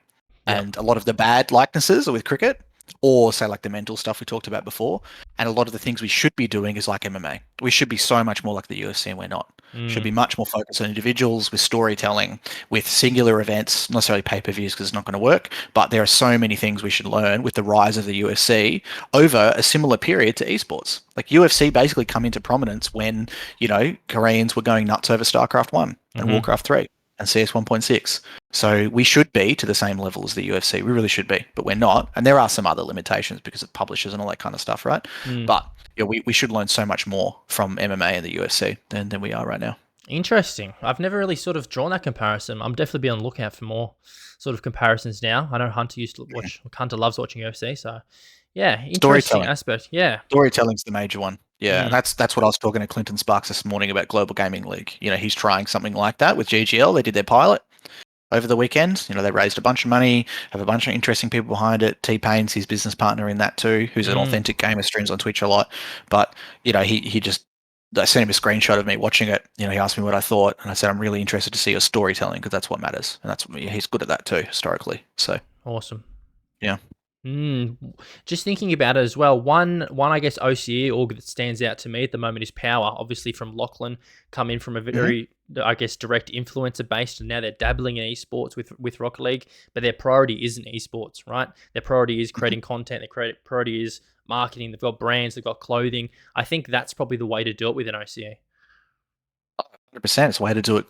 And a lot of the bad likenesses are with cricket, or say like the mental stuff we talked about before. And a lot of the things we should be doing is like MMA. We should be so much more like the UFC, and we're not. Should be much more focused on individuals with storytelling, with singular events, not necessarily pay-per-views because it's not going to work, but there are so many things we should learn with the rise of the UFC over a similar period to esports. Like UFC basically come into prominence when, Koreans were going nuts over StarCraft 1 and Warcraft 3 and CS 1.6. So we should be to the same level as the UFC. We really should be, but we're not. And there are some other limitations because of publishers and all that kind of stuff, right? But we should learn so much more from MMA and the UFC than we are right now. Interesting. I've never really sort of drawn that comparison. I'm definitely be on the lookout for more sort of comparisons now. I know Hunter used to watch, Hunter loves watching UFC, so yeah, interesting aspect. Yeah. Storytelling's the major one. Yeah, and that's what I was talking to Clinton Sparks this morning about Global Gaming League. He's trying something like that with GGL. They did their pilot over the weekend. They raised a bunch of money, have a bunch of interesting people behind it. T-Pain's his business partner in that too, who's an authentic gamer, streams on Twitch a lot. But, I sent him a screenshot of me watching it. He asked me what I thought, and I said, I'm really interested to see your storytelling because that's what matters. And he's good at that too, historically. So awesome. Yeah. Just thinking about it as well, one I guess OCE org that stands out to me at the moment is Power, obviously from Lachlan, come in from a very I guess direct influencer based, and now they're dabbling in esports with Rocket League, but their priority isn't esports, right? Their priority is creating content, their priority is marketing, they've got brands, they've got clothing. I think that's probably the way to do it with an OCE. 100%, it's the way to do it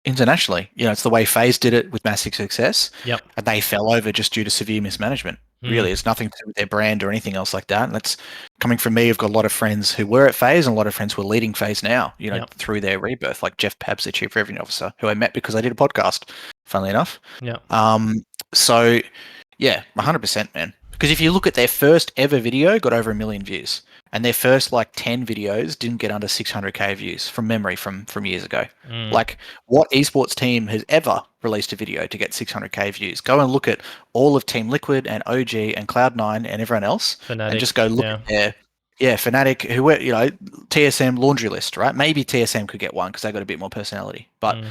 internationally. It's the way FaZe did it with massive success. Yep. And they fell over just due to severe mismanagement. Really, it's nothing to do with their brand or anything else like that. And that's coming from me. I've got a lot of friends who were at FaZe and a lot of friends who are leading FaZe now, through their rebirth, like Jeff Pabs, their chief revenue officer, who I met because I did a podcast, funnily enough. Yeah. So yeah, 100%, man. Because if you look at their first ever video, got over 1 million views. And their first 10 videos didn't get under 600K views from memory from years ago. Like, what esports team has ever released a video to get 600K views? Go and look at all of Team Liquid and OG and Cloud9 and everyone else. Fnatic, and just go look at their Fnatic, who were, TSM laundry list, right? Maybe TSM could get one because they got a bit more personality. But,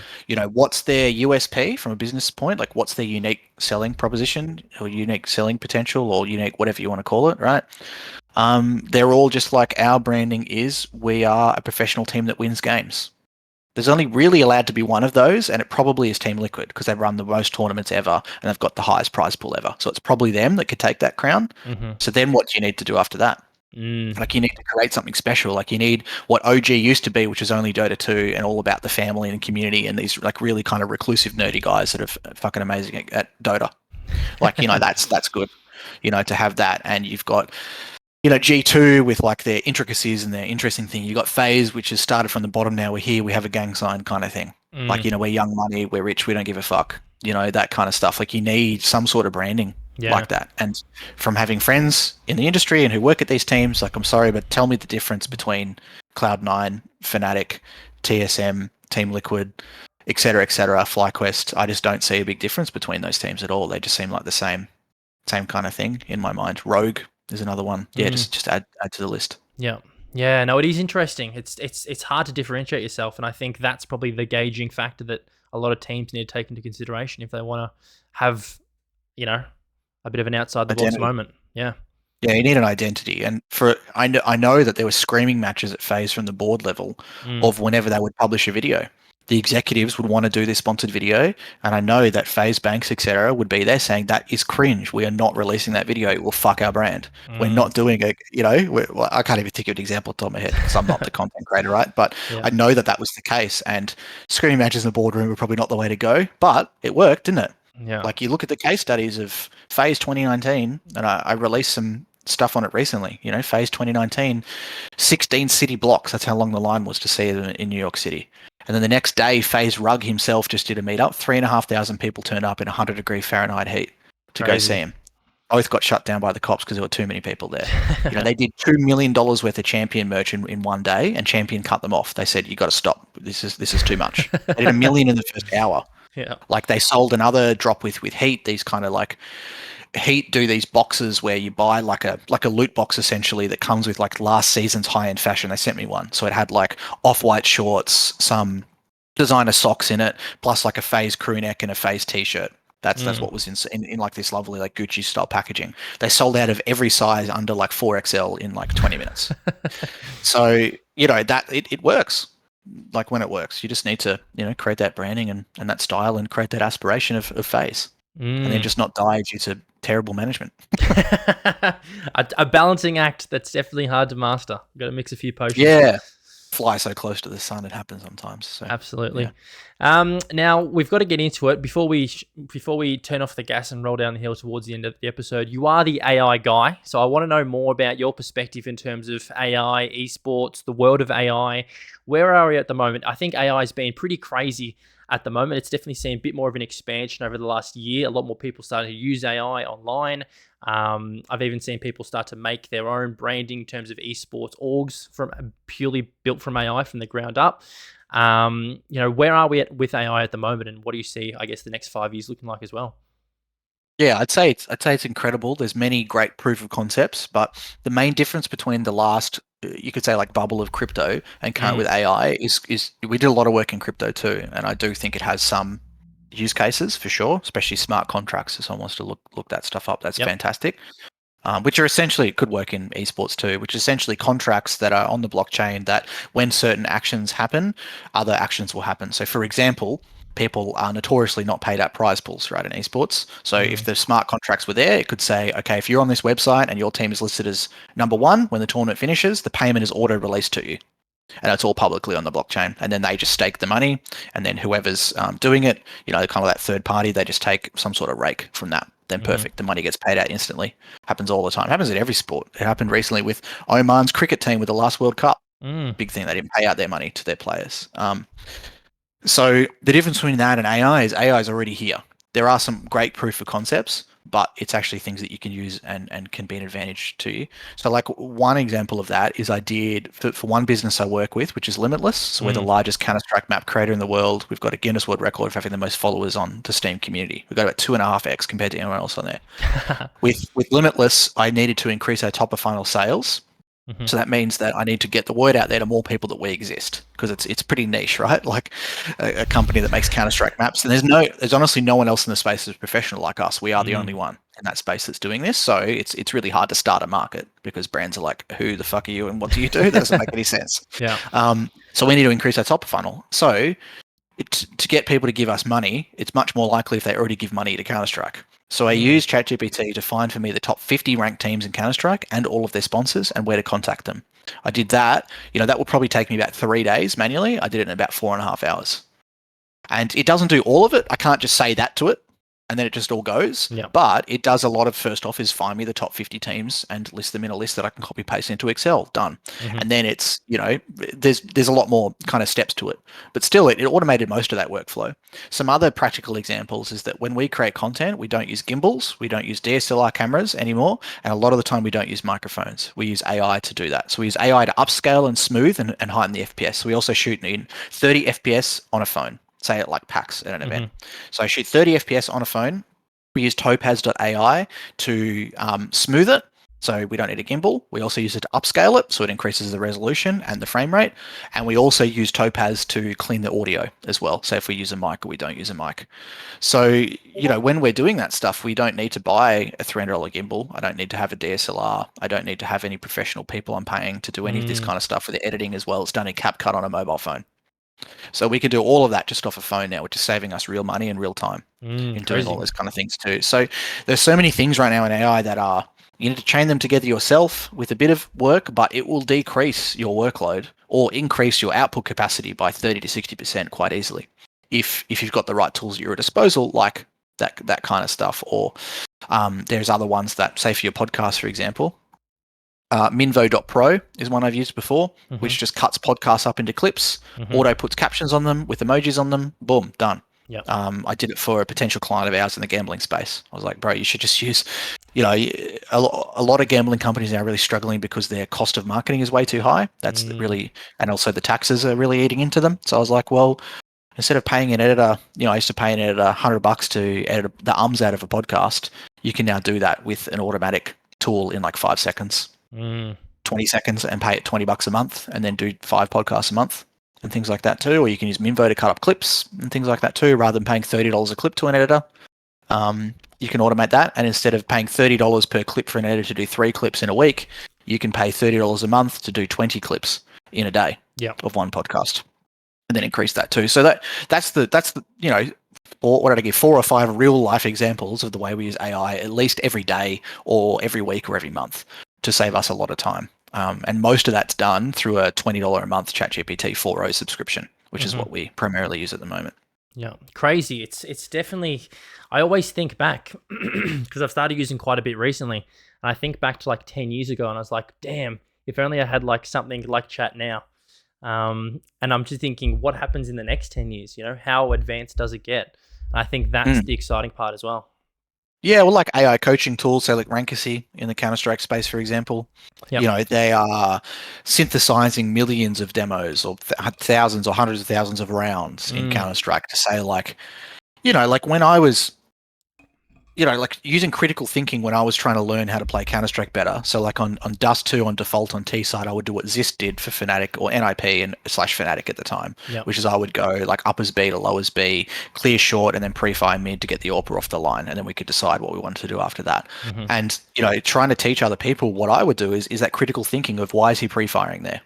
what's their USP from a business point? Like, what's their unique selling proposition or unique selling potential or unique whatever you want to call it, right? They're all just like our branding is. We are a professional team that wins games. There's only really allowed to be one of those, and it probably is Team Liquid because they've run the most tournaments ever and they've got the highest prize pool ever. So it's probably them that could take that crown. So then what do you need to do after that? Like, you need to create something special. Like, you need what OG used to be, which is only Dota 2 and all about the family and community and these like really kind of reclusive nerdy guys that are fucking amazing at Dota. Like, that's good, to have that. And you've got, G2 with like their intricacies and their interesting thing. You got FaZe, which has started from the bottom. Now we're here. We have a gang sign kind of thing. Like, we're young money. We're rich. We don't give a fuck. That kind of stuff. Like, you need some sort of branding like that. And from having friends in the industry and who work at these teams, like, I'm sorry, but tell me the difference between Cloud9, Fnatic, TSM, Team Liquid, etc., FlyQuest. I just don't see a big difference between those teams at all. They just seem like the same kind of thing in my mind. Rogue is another one. Yeah, just add to the list. Yeah, no, it is interesting. It's hard to differentiate yourself, and I think that's probably the gauging factor that a lot of teams need to take into consideration if they want to have, a bit of an outside the box moment. Yeah, you need an identity, and I know that there were screaming matches at FaZe from the board level of whenever they would publish a video. The executives would want to do this sponsored video, and I know that FaZe Banks, etc., would be there saying that is cringe. We are not releasing that video. It will fuck our brand. We're not doing it. Well, I can't even think of an example off the top of my head because I'm not the content creator, right? But I know that was the case, and screaming matches in the boardroom were probably not the way to go, but it worked, didn't it? Yeah. Like, you look at the case studies of FaZe 2019, and I released some stuff on it recently. FaZe 2019, 16 city blocks. That's how long the line was to see it in New York City. And then the next day, FaZe Rug himself just did a meetup. 3,500 people turned up in 100-degree Fahrenheit heat to go see him. Both got shut down by the cops because there were too many people there. They did $2 million worth of Champion merch in one day, and Champion cut them off. They said, "You got to stop. This is too much." They did $1 million in the first hour. Yeah. Like, they sold another drop with Heat. These kind of like Heat do these boxes where you buy like a loot box essentially that comes with like last season's high-end fashion. They sent me one. So it had like off-white shorts, some designer socks in it, plus like a FaZe crew neck and a FaZe t-shirt. That's what was in like this lovely like Gucci style packaging. They sold out of every size under like 4XL in like 20 minutes. So, that it works. Like, when it works, you just need to, create that branding and that style and create that aspiration of FaZe. And then just not die due to terrible management. a balancing act that's definitely hard to master. Got to mix a few potions. Yeah. Fly so close to the sun, it happens sometimes. So, absolutely. Yeah. Now we've got to get into it before we turn off the gas and roll down the hill towards the end of the episode. You are the AI guy, so I want to know more about your perspective in terms of AI, esports, the world of AI. Where are we at the moment? I think AI has been pretty crazy at the moment. It's definitely seen a bit more of an expansion over the last year. A lot more people starting to use AI online. I've even seen people start to make their own branding in terms of esports orgs from purely built from AI from the ground up. Where are we with AI at the moment, and what do you see, I guess, the next 5 years looking like as well? Yeah, I'd say it's incredible. There's many great proof of concepts, but the main difference between the last, you could say, like bubble of crypto and current with AI is we did a lot of work in crypto too, and I do think it has some use cases for sure, especially smart contracts. If someone wants to look that stuff up, that's fantastic. Which are essentially, it could work in esports too, which is essentially contracts that are on the blockchain that when certain actions happen, other actions will happen. So, for example, people are notoriously not paid at prize pools, right, in esports. So if the smart contracts were there, it could say, okay, if you're on this website and your team is listed as number one, when the tournament finishes, the payment is auto-released to you. And it's all publicly on the blockchain. And then they just stake the money. And then whoever's doing it, kind of that third party, they just take some sort of rake from that. Then perfect. The money gets paid out instantly. Happens all the time. Happens in every sport. It happened recently with Oman's cricket team with the last World Cup. Big thing. They didn't pay out their money to their players. So the difference between that and AI is already here. There are some great proof of concepts, but it's actually things that you can use and can be an advantage to you. So like one example of that is I did for one business I work with, which is Limitless. So we're the largest Counter-Strike map creator in the world. We've got a Guinness World Record of having the most followers on the Steam community. We've got about 2.5x compared to anyone else on there. With Limitless, I needed to increase our top of funnel sales. So that means that I need to get the word out there to more people that we exist, because it's pretty niche, right? Like a company that makes Counter-Strike maps, and there's honestly no one else in the space that's professional like us. We are the only one in that space that's doing this. So it's really hard to start a market because brands are like, who the fuck are you and what do you do? That doesn't make any sense. Yeah. So we need to increase our top of funnel. So to get people to give us money, it's much more likely if they already give money to Counter-Strike. So I used ChatGPT to find for me the top 50 ranked teams in Counter-Strike and all of their sponsors and where to contact them. I did that. That will probably take me about 3 days manually. I did it in about 4.5 hours. And it doesn't do all of it. I can't just say that to it. and then it just all goes. Yeah. But it does a lot of, first off, is find me the top 50 teams and list them in a list that I can copy paste into Excel. Done. Mm-hmm. And then it's, there's a lot more kind of steps to it. But still, it automated most of that workflow. Some other practical examples is that when we create content, we don't use gimbals, we don't use DSLR cameras anymore, and a lot of the time we don't use microphones. We use AI to do that. So we use AI to upscale and smooth and heighten the FPS. So we also shoot in 30 FPS on a phone, say at like PAX at an event. So I shoot 30 FPS on a phone. We use topaz.ai to smooth it. So we don't need a gimbal. We also use it to upscale it, so it increases the resolution and the frame rate. And we also use Topaz to clean the audio as well. So if we use a mic or we don't use a mic. So, when we're doing that stuff, we don't need to buy a $300 gimbal. I don't need to have a DSLR. I don't need to have any professional people I'm paying to do any of this kind of stuff with the editing as well. It's done in CapCut on a mobile phone. So we can do all of that just off a phone now, which is saving us real money and real time in doing all those kind of things too. So there's so many things right now in AI that you need to chain them together yourself with a bit of work, but it will decrease your workload or increase your output capacity by 30 to 60% quite easily if you've got the right tools at your disposal, like that kind of stuff. Or there's other ones that, say for your podcast, for example, Minvo.pro is one I've used before, which just cuts podcasts up into clips, auto puts captions on them with emojis on them, boom, done. Yep. I did it for a potential client of ours in the gambling space. I was like, bro, you should just use, a lot of gambling companies are really struggling because their cost of marketing is way too high. That's really, and also the taxes are really eating into them. So I was like, well, instead of paying an editor, I used to pay an editor $100 to edit the ums out of a podcast. You can now do that with an automatic tool in like 5 seconds. 20 seconds and pay it $20 a month and then do 5 podcasts a month and things like that too. Or you can use Minvo to cut up clips and things like that too, rather than paying $30 a clip to an editor. You can automate that, and instead of paying $30 per clip for an editor to do 3 clips in a week, you can pay $30 a month to do 20 clips in a day of one podcast, and then increase that too. So that's the or what did I give, 4 or 5 real life examples of the way we use AI at least every day or every week or every month to save us a lot of time. And most of that's done through a $20 a month ChatGPT 4.0 subscription, which is what we primarily use at the moment. Yeah, crazy. It's definitely, I always think back because I've started using quite a bit recently, and I think back to like 10 years ago and I was like, damn, if only I had like something like chat now. And I'm just thinking, what happens in the next 10 years? How advanced does it get? And I think that's the exciting part as well. Yeah, well, like AI coaching tools, say like Rankacy in the Counter-Strike space, for example, they are synthesizing millions of demos or thousands or hundreds of thousands of rounds in Counter-Strike to say like when I was, like using critical thinking when I was trying to learn how to play Counter-Strike better. So like on Dust 2 on default on T side, I would do what Zist did for Fnatic or NIP and / Fnatic at the time, which is I would go like uppers B to lowers B, clear short, and then pre-fire mid to get the AWPer off the line, and then we could decide what we wanted to do after that. And trying to teach other people, what I would do is that critical thinking of why is he pre-firing there?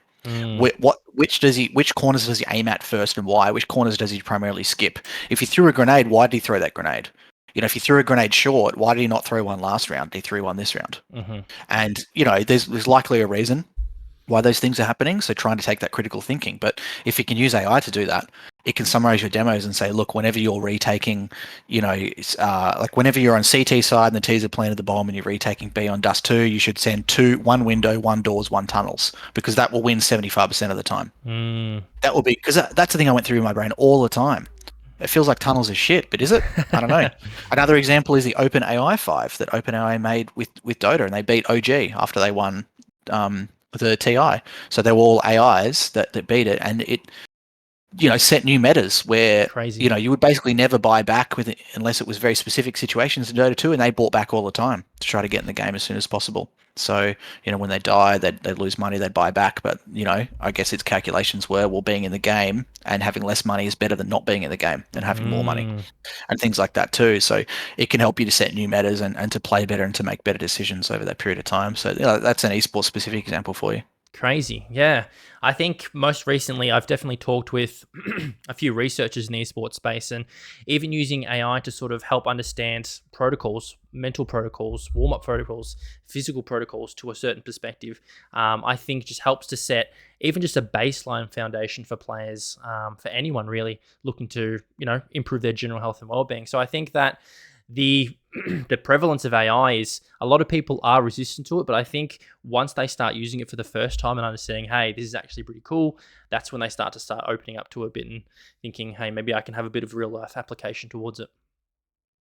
Which corners does he aim at first and why? Which corners does he primarily skip? If he threw a grenade, why did he throw that grenade? If he threw a grenade short, why did he not throw one last round? He threw one this round. And, there's likely a reason why those things are happening. So trying to take that critical thinking. But if you can use AI to do that, it can summarize your demos and say, look, whenever you're retaking, like whenever you're on CT side and the T's have planted the bomb and you're retaking B on Dust 2, you should send 1 window, 1 doors, 1 tunnels, because that will win 75% of the time. That will be, because that's the thing I went through in my brain all the time. It feels like tunnels is shit, but is it? I don't know. Another example is the OpenAI 5 that OpenAI made with Dota, and they beat OG after they won the TI. So they were all AIs that beat it, and it set new metas where Crazy. You would basically never buy back with it unless it was very specific situations in Dota 2, and they bought back all the time to try to get in the game as soon as possible. So, when they die, they'd lose money, they'd buy back. But, I guess its calculations were, well, being in the game and having less money is better than not being in the game and having more money and things like that too. So it can help you to set new metas and to play better and to make better decisions over that period of time. So that's an esports specific example for you. Crazy. Yeah. I think most recently I've definitely talked with a few researchers in the esports space, and even using AI to sort of help understand protocols, mental protocols, warm-up protocols, physical protocols to a certain perspective, I think just helps to set even just a baseline foundation for players, for anyone really looking to, improve their general health and well-being. So I think that the the prevalence of AI is a lot of people are resistant to it, but I think once they start using it for the first time and understanding, hey, this is actually pretty cool, that's when they start opening up to a bit and thinking, hey, maybe I can have a bit of real life application towards it.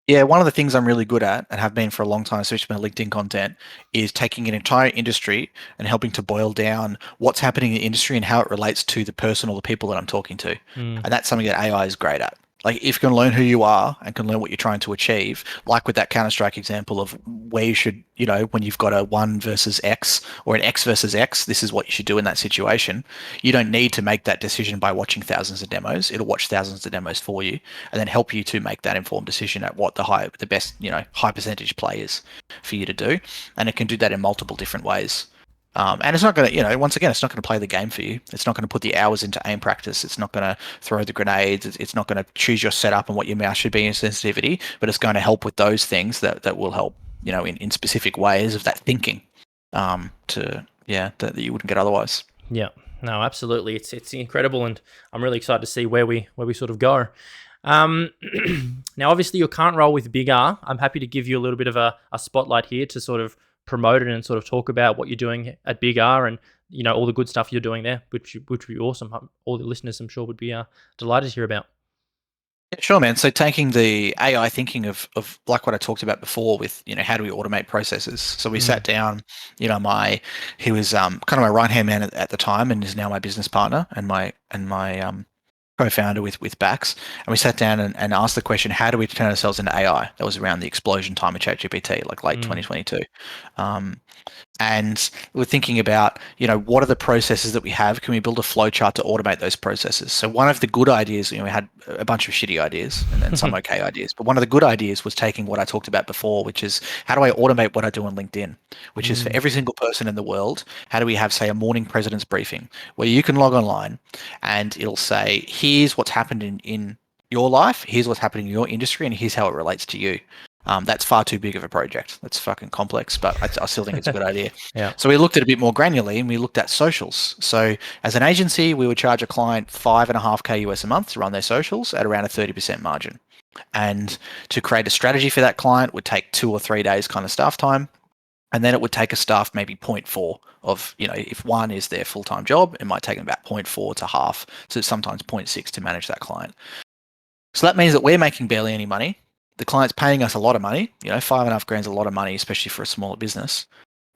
Yeah, one of the things I'm really good at and have been for a long time, especially my LinkedIn content, is taking an entire industry and helping to boil down what's happening in the industry and how it relates to the person or the people that I'm talking to. Mm. And that's something that AI is great at. Like, if you can learn who you are and can learn what you're trying to achieve, like with that Counter-Strike example of where you should, when you've got a 1 versus X or an X versus X, this is what you should do in that situation. You don't need to make that decision by watching thousands of demos. It'll watch thousands of demos for you and then help you to make that informed decision at what the best, high percentage play is for you to do. And it can do that in multiple different ways. And it's not going to, once again, it's not going to play the game for you. It's not going to put the hours into aim practice. It's not going to throw the grenades. It's not going to choose your setup and what your mouse should be in sensitivity, but it's going to help with those things that will help, in specific ways of that thinking that you wouldn't get otherwise. Yeah, no, absolutely. It's incredible, and I'm really excited to see where we sort of go. Now, obviously, your current role with bigr, I'm happy to give you a little bit of a spotlight here to sort of promote it and sort of talk about what you're doing at bigr and all the good stuff you're doing there, which would be awesome. All the listeners, I'm sure, would be delighted to hear about. Yeah, sure, man. So taking the AI thinking of like what I talked about before with, how do we automate processes? So we sat down, he was kind of my right hand man at the time and is now my business partner and my co-founder with Bax, and we sat down and asked the question, how do we turn ourselves into AI? That was around the explosion time of ChatGPT, like late 2022. And we're thinking about, what are the processes that we have? Can we build a flow chart to automate those processes? So one of the good ideas, we had a bunch of shitty ideas and then some okay ideas, but one of the good ideas was taking what I talked about before, which is how do I automate what I do on LinkedIn, which is for every single person in the world. How do we have, say, a morning president's briefing where you can log online and it'll say, here's what's happened in your life, here's what's happening in your industry, and here's how it relates to you. That's far too big of a project. That's fucking complex, but I still think it's a good idea. Yeah. So we looked at it a bit more granularly and we looked at socials. So as an agency, we would charge a client $5.5K US a month to run their socials at around a 30% margin. And to create a strategy for that client would take 2 or 3 days kind of staff time. And then it would take a staff maybe 0.4 of, if 1 is their full-time job, it might take them about 0.4 to half. So sometimes 0.6 to manage that client. So that means that we're making barely any money. The client's paying us a lot of money. $5.5 is a lot of money, especially for a smaller business.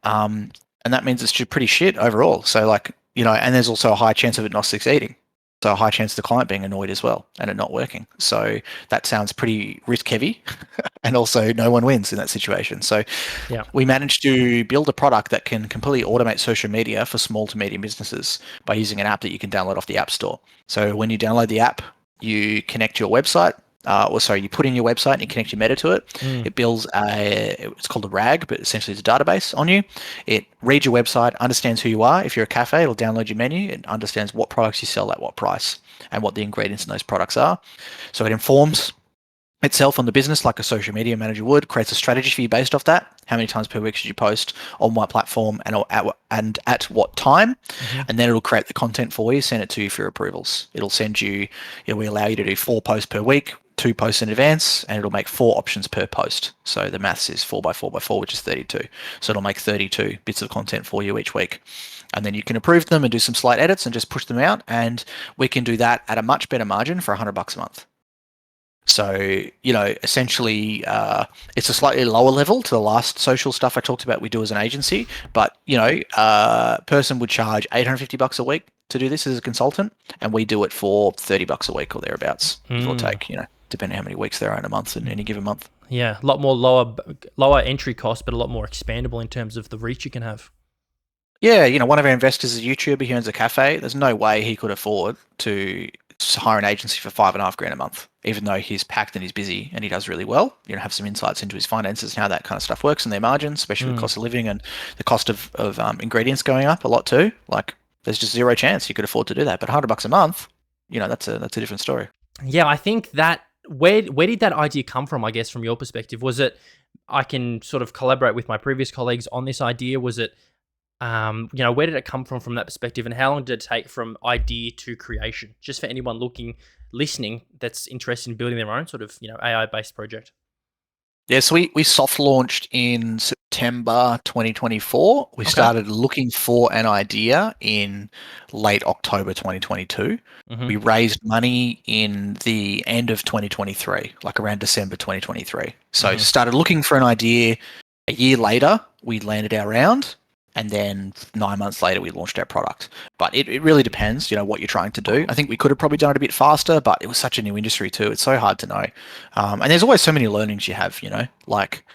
And that means it's pretty shit overall. So and there's also a high chance of it not succeeding. So a high chance of the client being annoyed as well and it not working. So that sounds pretty risk heavy and also no one wins in that situation. So we managed to build a product that can completely automate social media for small to medium businesses by using an app that you can download off the App Store. So when you download the app, you connect your website, you put in your website and you connect your meta to it. It builds it's called a RAG, but essentially it's a database on you. It reads your website, understands who you are. If you're a cafe, it'll download your menu. It understands what products you sell at what price and what the ingredients in those products are. So it informs itself on the business like a social media manager would, creates a strategy for you based off that. How many times per week should you post on what platform and at what time? And then it'll create the content for you, send it to you for your approvals. It'll send you, we allow you to do 4 posts per week, 2 posts in advance, and it'll make 4 options per post. So the maths is 4 by 4 by 4, which is 32. So it'll make 32 bits of content for you each week. And then you can approve them and do some slight edits and just push them out. And we can do that at a much better margin for $100 a month. So, essentially, it's a slightly lower level to the last social stuff I talked about we do as an agency. But, a person would charge $850 a week to do this as a consultant, and we do it for $30 a week or thereabouts, give or take, depending how many weeks there are in a month in any given month. Yeah, a lot more lower entry cost, but a lot more expandable in terms of the reach you can have. Yeah, one of our investors is a YouTuber who owns a cafe. There's no way he could afford to hire an agency for $5.5 a month, even though he's packed and he's busy and he does really well. Have some insights into his finances and how that kind of stuff works and their margins, especially with cost of living and the cost of ingredients going up a lot too. Like, there's just zero chance you could afford to do that. But $100 a month, that's a different story. Yeah, I think that where did that idea come from? I guess from your perspective, was it I can sort of collaborate with my previous colleagues on this idea? Was it where did it come from that perspective, and how long did it take from idea to creation? Just for anyone listening, that's interested in building their own sort of AI-based project. Yeah, so we soft launched in September 2024. We Okay. started looking for an idea in late October 2022. Mm-hmm. We raised money in the end of 2023, like around December 2023. So started looking for an idea. A year later, we landed our round, and then 9 months later, we launched our product. But it really depends, what you're trying to do. I think we could have probably done it a bit faster, but it was such a new industry too. It's so hard to know. And there's always so many learnings you have, like,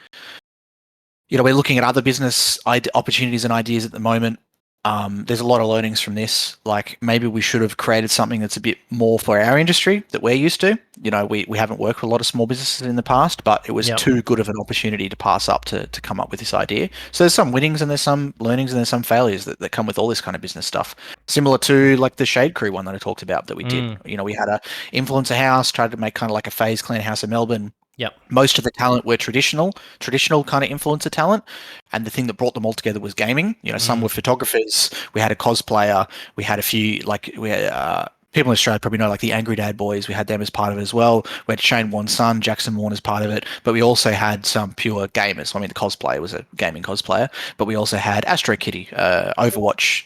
we're looking at other business opportunities and ideas at the moment. There's a lot of learnings from this. Like maybe we should have created something that's a bit more for our industry that we're used to. We haven't worked with a lot of small businesses in the past, but it was too good of an opportunity to pass up to come up with this idea. So there's some winnings and there's some learnings and there's some failures that come with all this kind of business stuff. Similar to like the Shade Crew one that I talked about that we did. We had a influencer house, tried to make kind of like a FaZe Clan house in Melbourne. Yep. Most of the talent were traditional kind of influencer talent. And the thing that brought them all together was gaming. Some were photographers. We had a cosplayer. We had a few, we had people in Australia probably know, like the Angry Dad Boys. We had them as part of it as well. We had Shane Warne's son, Jackson Warne, as part of it. But we also had some pure gamers. I mean, the cosplayer was a gaming cosplayer. But we also had Astro Kitty, Overwatch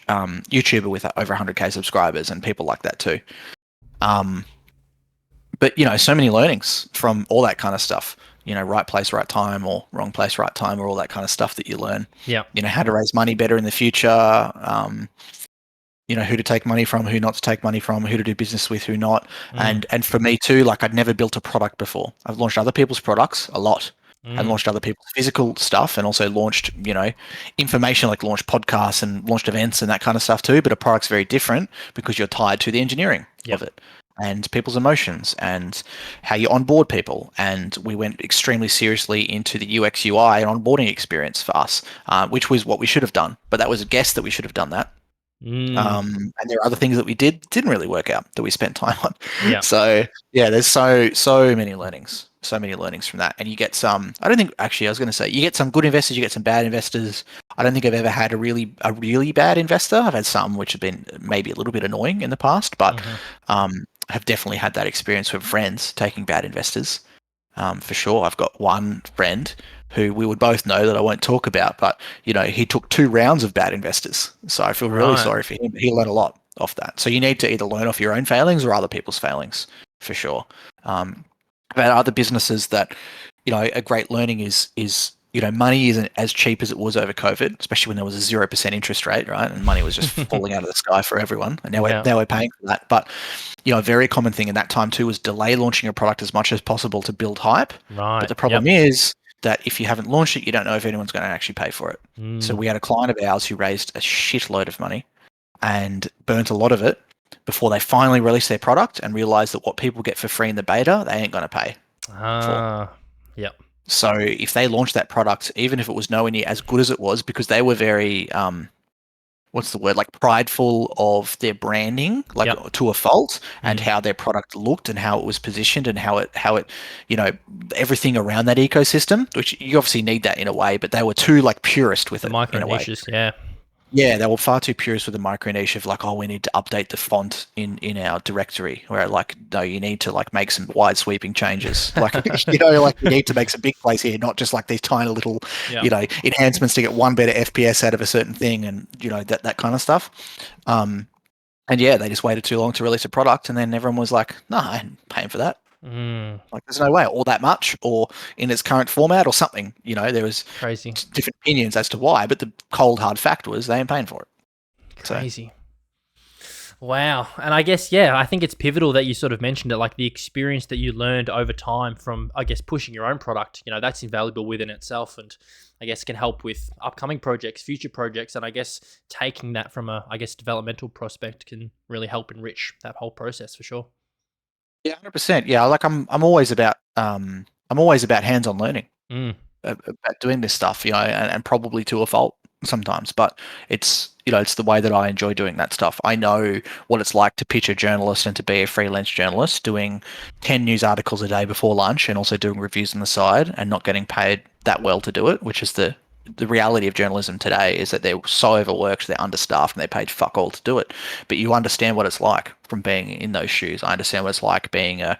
YouTuber with over 100K subscribers, and people like that too. But, so many learnings from all that kind of stuff, right place, right time, or wrong place, right time, or all that kind of stuff that you learn. Yeah. How to raise money better in the future, who to take money from, who not to take money from, who to do business with, who not. And for me too, like I'd never built a product before. I've launched other people's products a lot. And launched other people's physical stuff and also launched, information, like launched podcasts and launched events and that kind of stuff too. But a product's very different because you're tied to the engineering of it and people's emotions and how you onboard people. And we went extremely seriously into the UX UI and onboarding experience for us, which was what we should have done. But that was a guess that we should have done that. And there are other things that we didn't really work out that we spent time on. Yeah. So yeah, there's so many learnings from that. And you get some, I was going to say, you get some good investors, you get some bad investors. I don't think I've ever had a really bad investor. I've had some which have been maybe a little bit annoying in the past, but have definitely had that experience with friends taking bad investors. For sure. I've got one friend who we would both know that I won't talk about, but he took 2 rounds of bad investors. So I feel really sorry for him. He learned a lot off that. So you need to either learn off your own failings or other people's failings, for sure. About other businesses that, a great learning is money isn't as cheap as it was over COVID, especially when there was a 0% interest rate, right? And money was just falling out of the sky for everyone. And now we're paying for that. But a very common thing in that time too was delay launching a product as much as possible to build hype. Right. But the problem is that if you haven't launched it, you don't know if anyone's going to actually pay for it. So we had a client of ours who raised a shitload of money and burnt a lot of it before they finally released their product and realized that what people get for free in the beta, they ain't going to pay for. Yep. So if they launched that product, even if it was nowhere near as good as it was, because they were very, like prideful of their branding, to a fault, and how their product looked and how it was positioned and how it, everything around that ecosystem, which you obviously need that in a way, but they were too like purist with the it. Micro niches, Yeah, they were far too purist with the micro niche of like, oh, we need to update the font in our directory. Where like, no, you need to like make some wide sweeping changes. Like, like you need to make some big plays here, not just like these tiny little, enhancements to get one better FPS out of a certain thing, and that kind of stuff. And yeah, they just waited too long to release a product, and then everyone was like, no, I ain't paying for that. Like there's no way, or that much, or in its current format, or something. There was crazy different opinions as to why, but the cold hard fact was they ain't paying for it. Crazy. Wow. And I guess, I think it's pivotal that you sort of mentioned it, like the experience that you learned over time from, I guess, pushing your own product. That's invaluable within itself, and I guess can help with upcoming projects, future projects, and I guess taking that from a, developmental prospect can really help enrich that whole process for sure. Yeah, 100%. Yeah, like I'm always about hands-on learning about doing this stuff, and probably to a fault sometimes, but it's it's the way that I enjoy doing that stuff. I know what it's like to pitch a journalist and to be a freelance journalist, doing 10 news articles a day before lunch and also doing reviews on the side and not getting paid that well to do it, which is the reality of journalism today, is that they're so overworked, they're understaffed, and they're paid fuck all to do it. But you understand what it's like from being in those shoes. I understand what it's like being a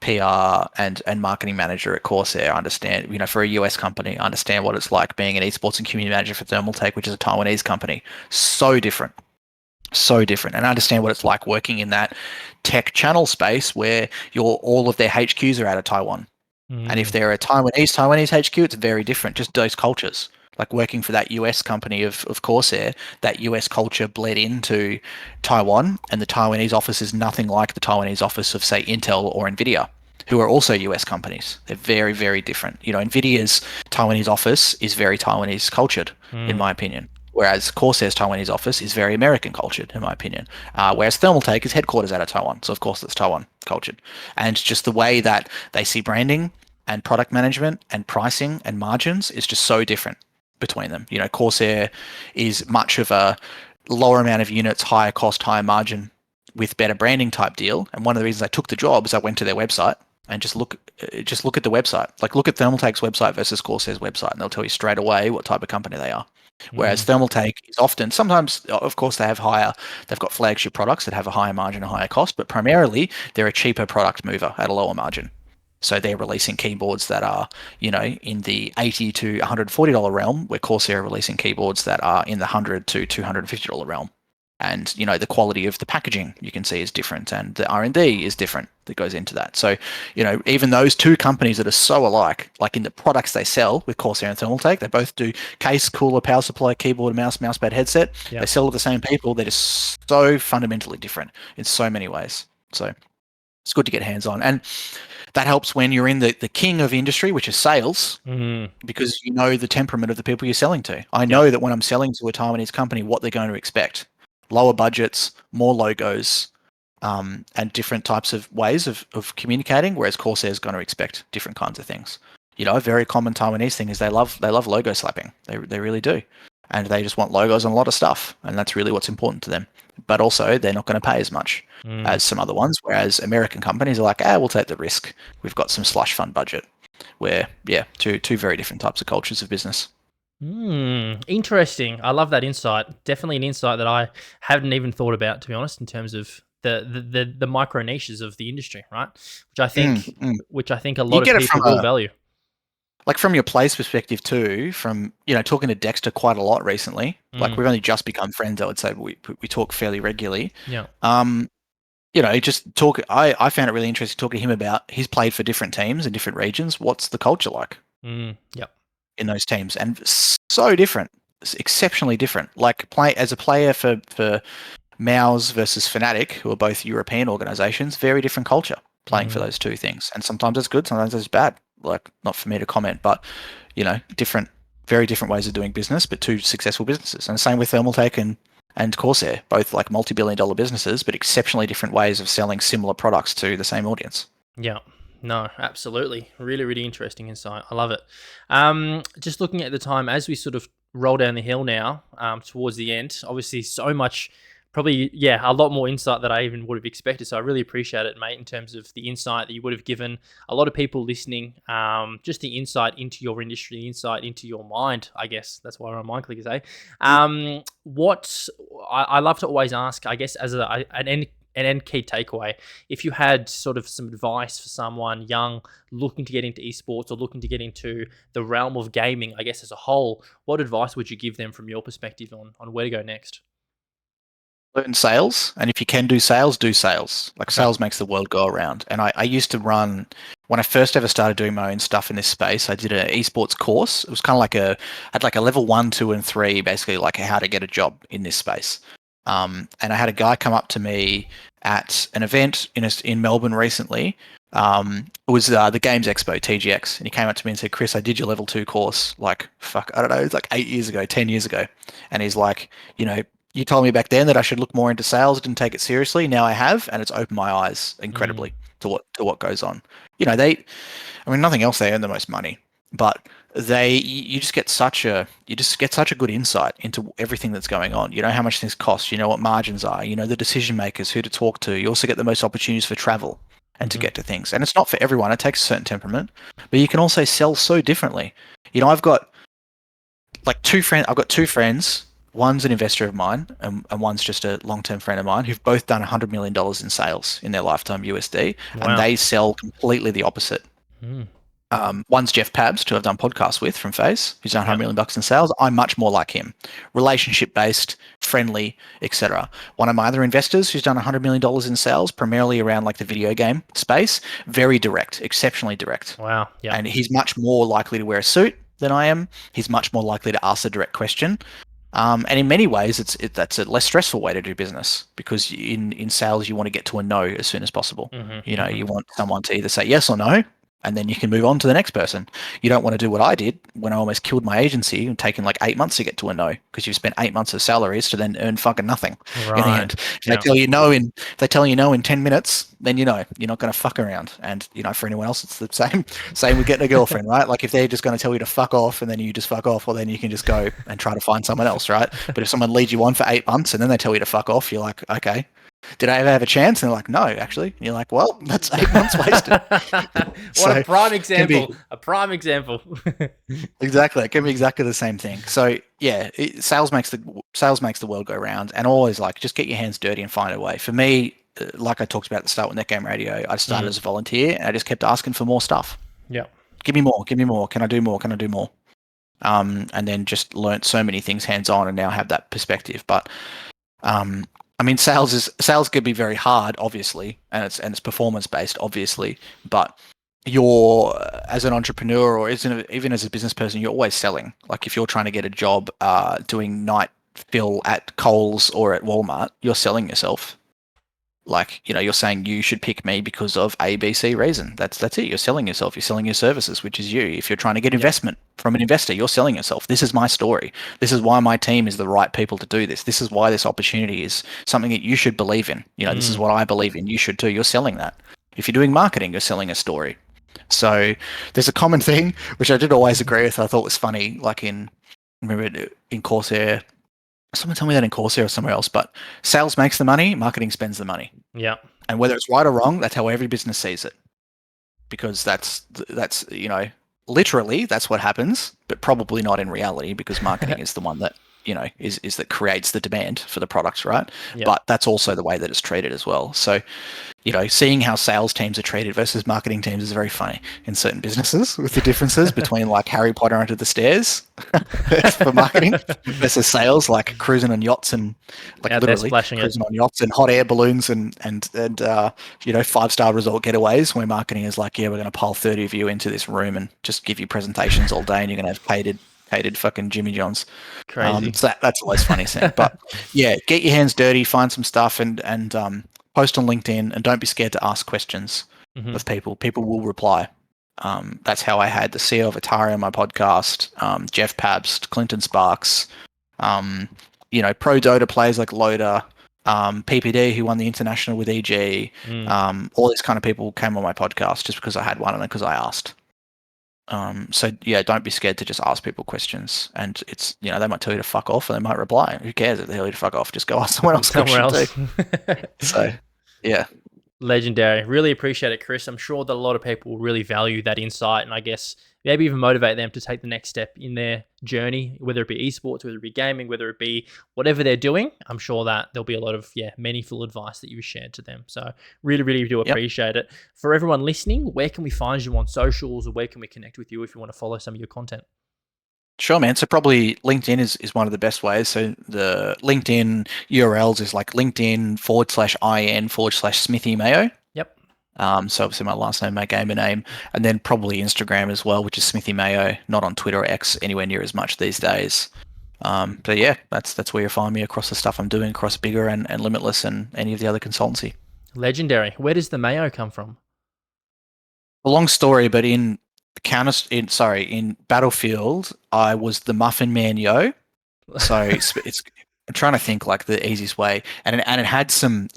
PR and marketing manager at Corsair. I understand, for a US company, I understand what it's like being an esports and community manager for Thermaltake, which is a Taiwanese company. So different. So different. And I understand what it's like working in that tech channel space where all of their HQs are out of Taiwan. And if they're a Taiwanese HQ, it's very different, just those cultures. Like working for that US company of Corsair, that US culture bled into Taiwan, and the Taiwanese office is nothing like the Taiwanese office of, say, Intel or Nvidia, who are also US companies. They're very, very different. Nvidia's Taiwanese office is very Taiwanese cultured, in my opinion. Whereas Corsair's Taiwanese office is very American cultured, in my opinion. Whereas Thermaltake is headquarters out of Taiwan. So, of course, it's Taiwan cultured. And just the way that they see branding and product management and pricing and margins is just so different between them. Corsair is much of a lower amount of units, higher cost, higher margin with better branding type deal. And one of the reasons I took the job is I went to their website and just look at the website. Like look at Thermaltake's website versus Corsair's website, and they'll tell you straight away what type of company they are. Whereas Thermaltake is sometimes, of course, they've got flagship products that have a higher margin, a higher cost, but primarily they're a cheaper product mover at a lower margin. So they're releasing keyboards that are, in the $80 to $140 realm, where Corsair are releasing keyboards that are in the $100 to $250 realm. And, the quality of the packaging you can see is different, and the R&D is different that goes into that. So, even those two companies that are so alike, like in the products they sell with Corsair and Thermaltake, they both do case, cooler, power supply, keyboard, mousepad, headset. Yep. They sell to the same people. They're just so fundamentally different in so many ways. So it's good to get hands on. And that helps when you're in the king of industry, which is sales, because you know the temperament of the people you're selling to. I know that when I'm selling to a Taiwanese company, what they're going to expect. Lower budgets, more logos, and different types of ways of communicating, whereas Corsair is going to expect different kinds of things. A very common Taiwanese thing is they love logo slapping. They really do. And they just want logos on a lot of stuff, and that's really what's important to them. But also, they're not going to pay as much as some other ones, whereas American companies are like, we'll take the risk. We've got some slush fund budget. Where, two very different types of cultures of business. Interesting. I love that insight. Definitely an insight that I hadn't even thought about, to be honest, in terms of the micro niches of the industry, right? Which I think a lot of people will value. Like from your place perspective too, from talking to Dexter quite a lot recently. Like we've only just become friends. I would say we talk fairly regularly. Yeah. Just talk. I found it really interesting talking to him about he's played for different teams in different regions. What's the culture like? Yep. In those teams, and so different, exceptionally different. Like as a player for Mouse versus Fnatic, who are both European organizations, very different culture playing for those two things. And sometimes it's good, sometimes it's bad. Like, not for me to comment, but very different ways of doing business, but two successful businesses. And the same with Thermaltake and Corsair, both like multi-billion-dollar businesses, but exceptionally different ways of selling similar products to the same audience. Yeah. No, absolutely. Really, really interesting insight. I love it. Just looking at the time as we sort of roll down the hill now towards the end, obviously so much, probably, a lot more insight that I even would have expected. So I really appreciate it, mate, in terms of the insight that you would have given a lot of people listening, just the insight into your industry, the insight into your mind, I guess. That's why we're on Mindclickers, eh? What I love to always ask, I guess, as an end key takeaway, if you had sort of some advice for someone young looking to get into esports or looking to get into the realm of gaming, I guess, as a whole, what advice would you give them from your perspective on where to go next? Learn sales, and if you can do sales, do sales. Like sales makes the world go around. And I used to run, when I first ever started doing my own stuff in this space, I did an esports course. It was kind of like I had like a level 1, 2, and 3, basically like how to get a job in this space. And I had a guy come up to me at an event in Melbourne recently. It was the Games Expo, TGX, and he came up to me and said, "Chris, I did your level 2 course, like, I don't know, it's like 8 years ago, 10 years ago." And he's like, you told me back then that I should look more into sales, didn't take it seriously. Now I have, and it's opened my eyes incredibly to what goes on. Nothing else, they earn the most money, but you just get such a good insight into everything that's going on. You know how much things cost, you know what margins are, the decision makers, who to talk to. You also get the most opportunities for travel and to get to things. And it's not for everyone. It takes a certain temperament, but you can also sell so differently. I've got like two friends One's an investor of mine, and one's just a long-term friend of mine, who've both done $100 million in sales in their lifetime USD, and Wow. they sell completely the opposite. Mm. One's Jeff Pabst, who I've done podcasts with from Phase, who's done 100 Yep. million bucks in sales. I'm much more like him, relationship-based, friendly, etc. One of my other investors, who's done $100 million in sales, primarily around like the video game space, very direct, exceptionally direct. Wow. Yep. And he's much more likely to wear a suit than I am. He's much more likely to ask a direct question. And in many ways, that's a less stressful way to do business, because in sales, you want to get to a no as soon as possible. Mm-hmm, You know, mm-hmm. you want someone to either say yes or no, and then you can move on to the next person. You don't want to do what I did when I almost killed my agency and taken like 8 months to get to a no, because you've spent 8 months of salaries to then earn fucking nothing in the end. If they tell you no in 10 minutes, then you know you're not going to fuck around. And you know, for anyone else, it's the same with getting a girlfriend, right? Like if they're just going to tell you to fuck off and then you just fuck off, well then you can just go and try to find someone else, right? But if someone leads you on for 8 months and then they tell you to fuck off, you're like, okay, did I ever have a chance? And they're like, no, actually. And you're like, well, that's 8 months wasted. What a prime example. A prime example. Exactly. It can be exactly the same thing. So yeah, sales makes the world go round, and always like just get your hands dirty and find a way. For me, like I talked about at the start with Netgame Radio, I started as a volunteer and I just kept asking for more stuff. Yeah. Give me more. Can I do more? Can I do more? And then just learnt so many things hands on, and now have that perspective. But I mean, sales can be very hard, obviously, and it's performance based, obviously. But you're, as an entrepreneur or even as a business person, you're always selling. Like if you're trying to get a job doing night fill at Coles or at Walmart, you're selling yourself. Like, you know, you're saying you should pick me because of A, B, C reason. That's it. You're selling yourself. You're selling your services, which is you. If you're trying to get investment from an investor, you're selling yourself. This is my story. This is why my team is the right people to do this. This is why this opportunity is something that you should believe in. You know, this is what I believe in. You should too. You're selling that. If you're doing marketing, you're selling a story. So there's a common thing, which I did always agree with. I thought was funny, like in Corsair. Someone told me that in Corsair or somewhere else, but sales makes the money, marketing spends the money. Yeah. And whether it's right or wrong, that's how every business sees it. Because that's you know, literally that's what happens, but probably not in reality, because marketing is the one that, you know, is that creates the demand for the products, right? Yep. But that's also the way that it's treated as well. So, you know, seeing how sales teams are treated versus marketing teams is very funny in certain businesses, with the differences between like Harry Potter under the stairs for marketing versus sales, like cruising on yachts and like literally cruising on yachts and hot air balloons and you know, 5-star resort getaways, where marketing is like, yeah, we're going to pile 30 of you into this room and just give you presentations all day, and you're going to have catered fucking Jimmy John's. Crazy. So that's always funny seeing. But yeah, get your hands dirty, find some stuff, and post on LinkedIn, and don't be scared to ask questions of people. People will reply. That's how I had the CEO of Atari on my podcast, Jeff Pabst, Clinton Sparks, you know, pro Dota players like Loader, PPD, who won the international with EG. All these kind of people came on my podcast just because I had one and because I asked. So yeah, don't be scared to just ask people questions, and it's, you know, they might tell you to fuck off, and they might reply. Who cares if they tell you to fuck off? Just go ask someone else. So yeah, legendary. Really appreciate it, Chris. I'm sure that a lot of people will really value that insight, and I guess maybe even motivate them to take the next step in their journey, whether it be esports, whether it be gaming, whether it be whatever they're doing. I'm sure that there'll be a lot of meaningful advice that you've shared to them. So really do appreciate it. For everyone listening, where can we find you on socials, or where can we connect with you if you want to follow some of your content? Sure, man. So probably LinkedIn is one of the best ways. So the LinkedIn URLs is like LinkedIn/IN/Smithy Mayo. Yep. So obviously my last name, my gamer name, and then probably Instagram as well, which is Smithy Mayo. Not on Twitter or X anywhere near as much these days. But yeah, that's where you find me across the stuff I'm doing across bigr and Limitless and any of the other consultancy. Legendary. Where does the Mayo come from? A long story, but in Battlefield, I was the Muffin Man Yo. So it's I'm trying to think like the easiest way, and it had some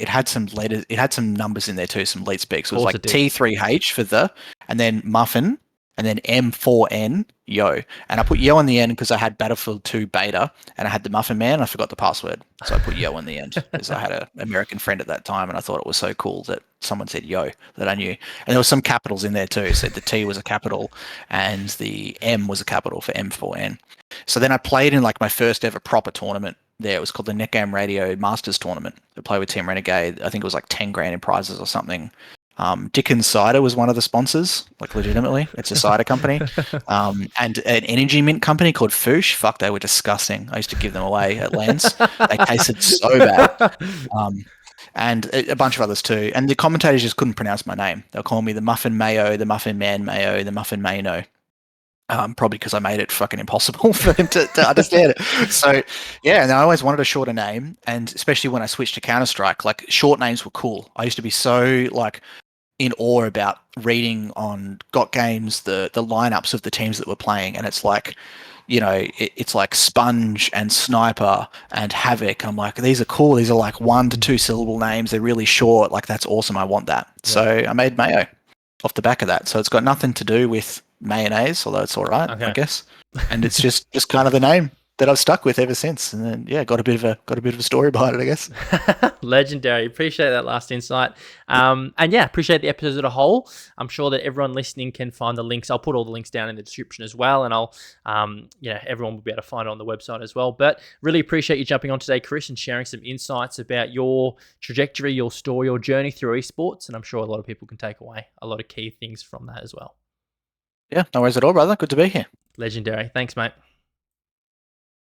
letters, it had some numbers in there too, some lead speaks. So it was like T3H for the, and then Muffin, and then M4N Yo, and I put Yo on the end because I had Battlefield 2 beta, and I had the Muffin Man. And I forgot the password, so I put Yo on the end because I had an American friend at that time, and I thought it was so cool that someone said Yo that I knew. And there were some capitals in there too. So the T was a capital, and the M was a capital for M4N. So then I played in like my first ever proper tournament there. It was called the Netgame Radio Masters Tournament. They play with Team Renegade. I think it was like 10 grand in prizes or something. Dickens Cider was one of the sponsors, like legitimately. It's a cider company. And an energy mint company called Foosh. Fuck, they were disgusting. I used to give them away at Lens. They tasted so bad. And a bunch of others too. And the commentators just couldn't pronounce my name. They'll call me the Muffin Mayo, the Muffin Man Mayo, the Muffin Mayno. Probably because I made it fucking impossible for them to understand it. So, yeah, and I always wanted a shorter name. And especially when I switched to Counter-Strike, like short names were cool. I used to be so like in awe about reading on Got Games the lineups of the teams that were playing. And it's like, it's like Sponge and Sniper and Havoc. I'm like, these are cool. These are like 1 to 2 syllable names. They're really short. Like, that's awesome. I want that. Yeah. So I made Mayo off the back of that. So it's got nothing to do with mayonnaise, although it's all right, I guess. And it's just kind of the name that I've stuck with ever since. And then, yeah, got a bit of a story behind it, I guess. Legendary. Appreciate that last insight. And yeah, appreciate the episode as a whole. I'm sure that everyone listening can find the links. I'll put all the links down in the description as well, and I'll, everyone will be able to find it on the website as well. But really appreciate you jumping on today, Chris, and sharing some insights about your trajectory, your story, your journey through esports. And I'm sure a lot of people can take away a lot of key things from that as well. Yeah, no worries at all, brother. Good to be here. Legendary. Thanks, mate.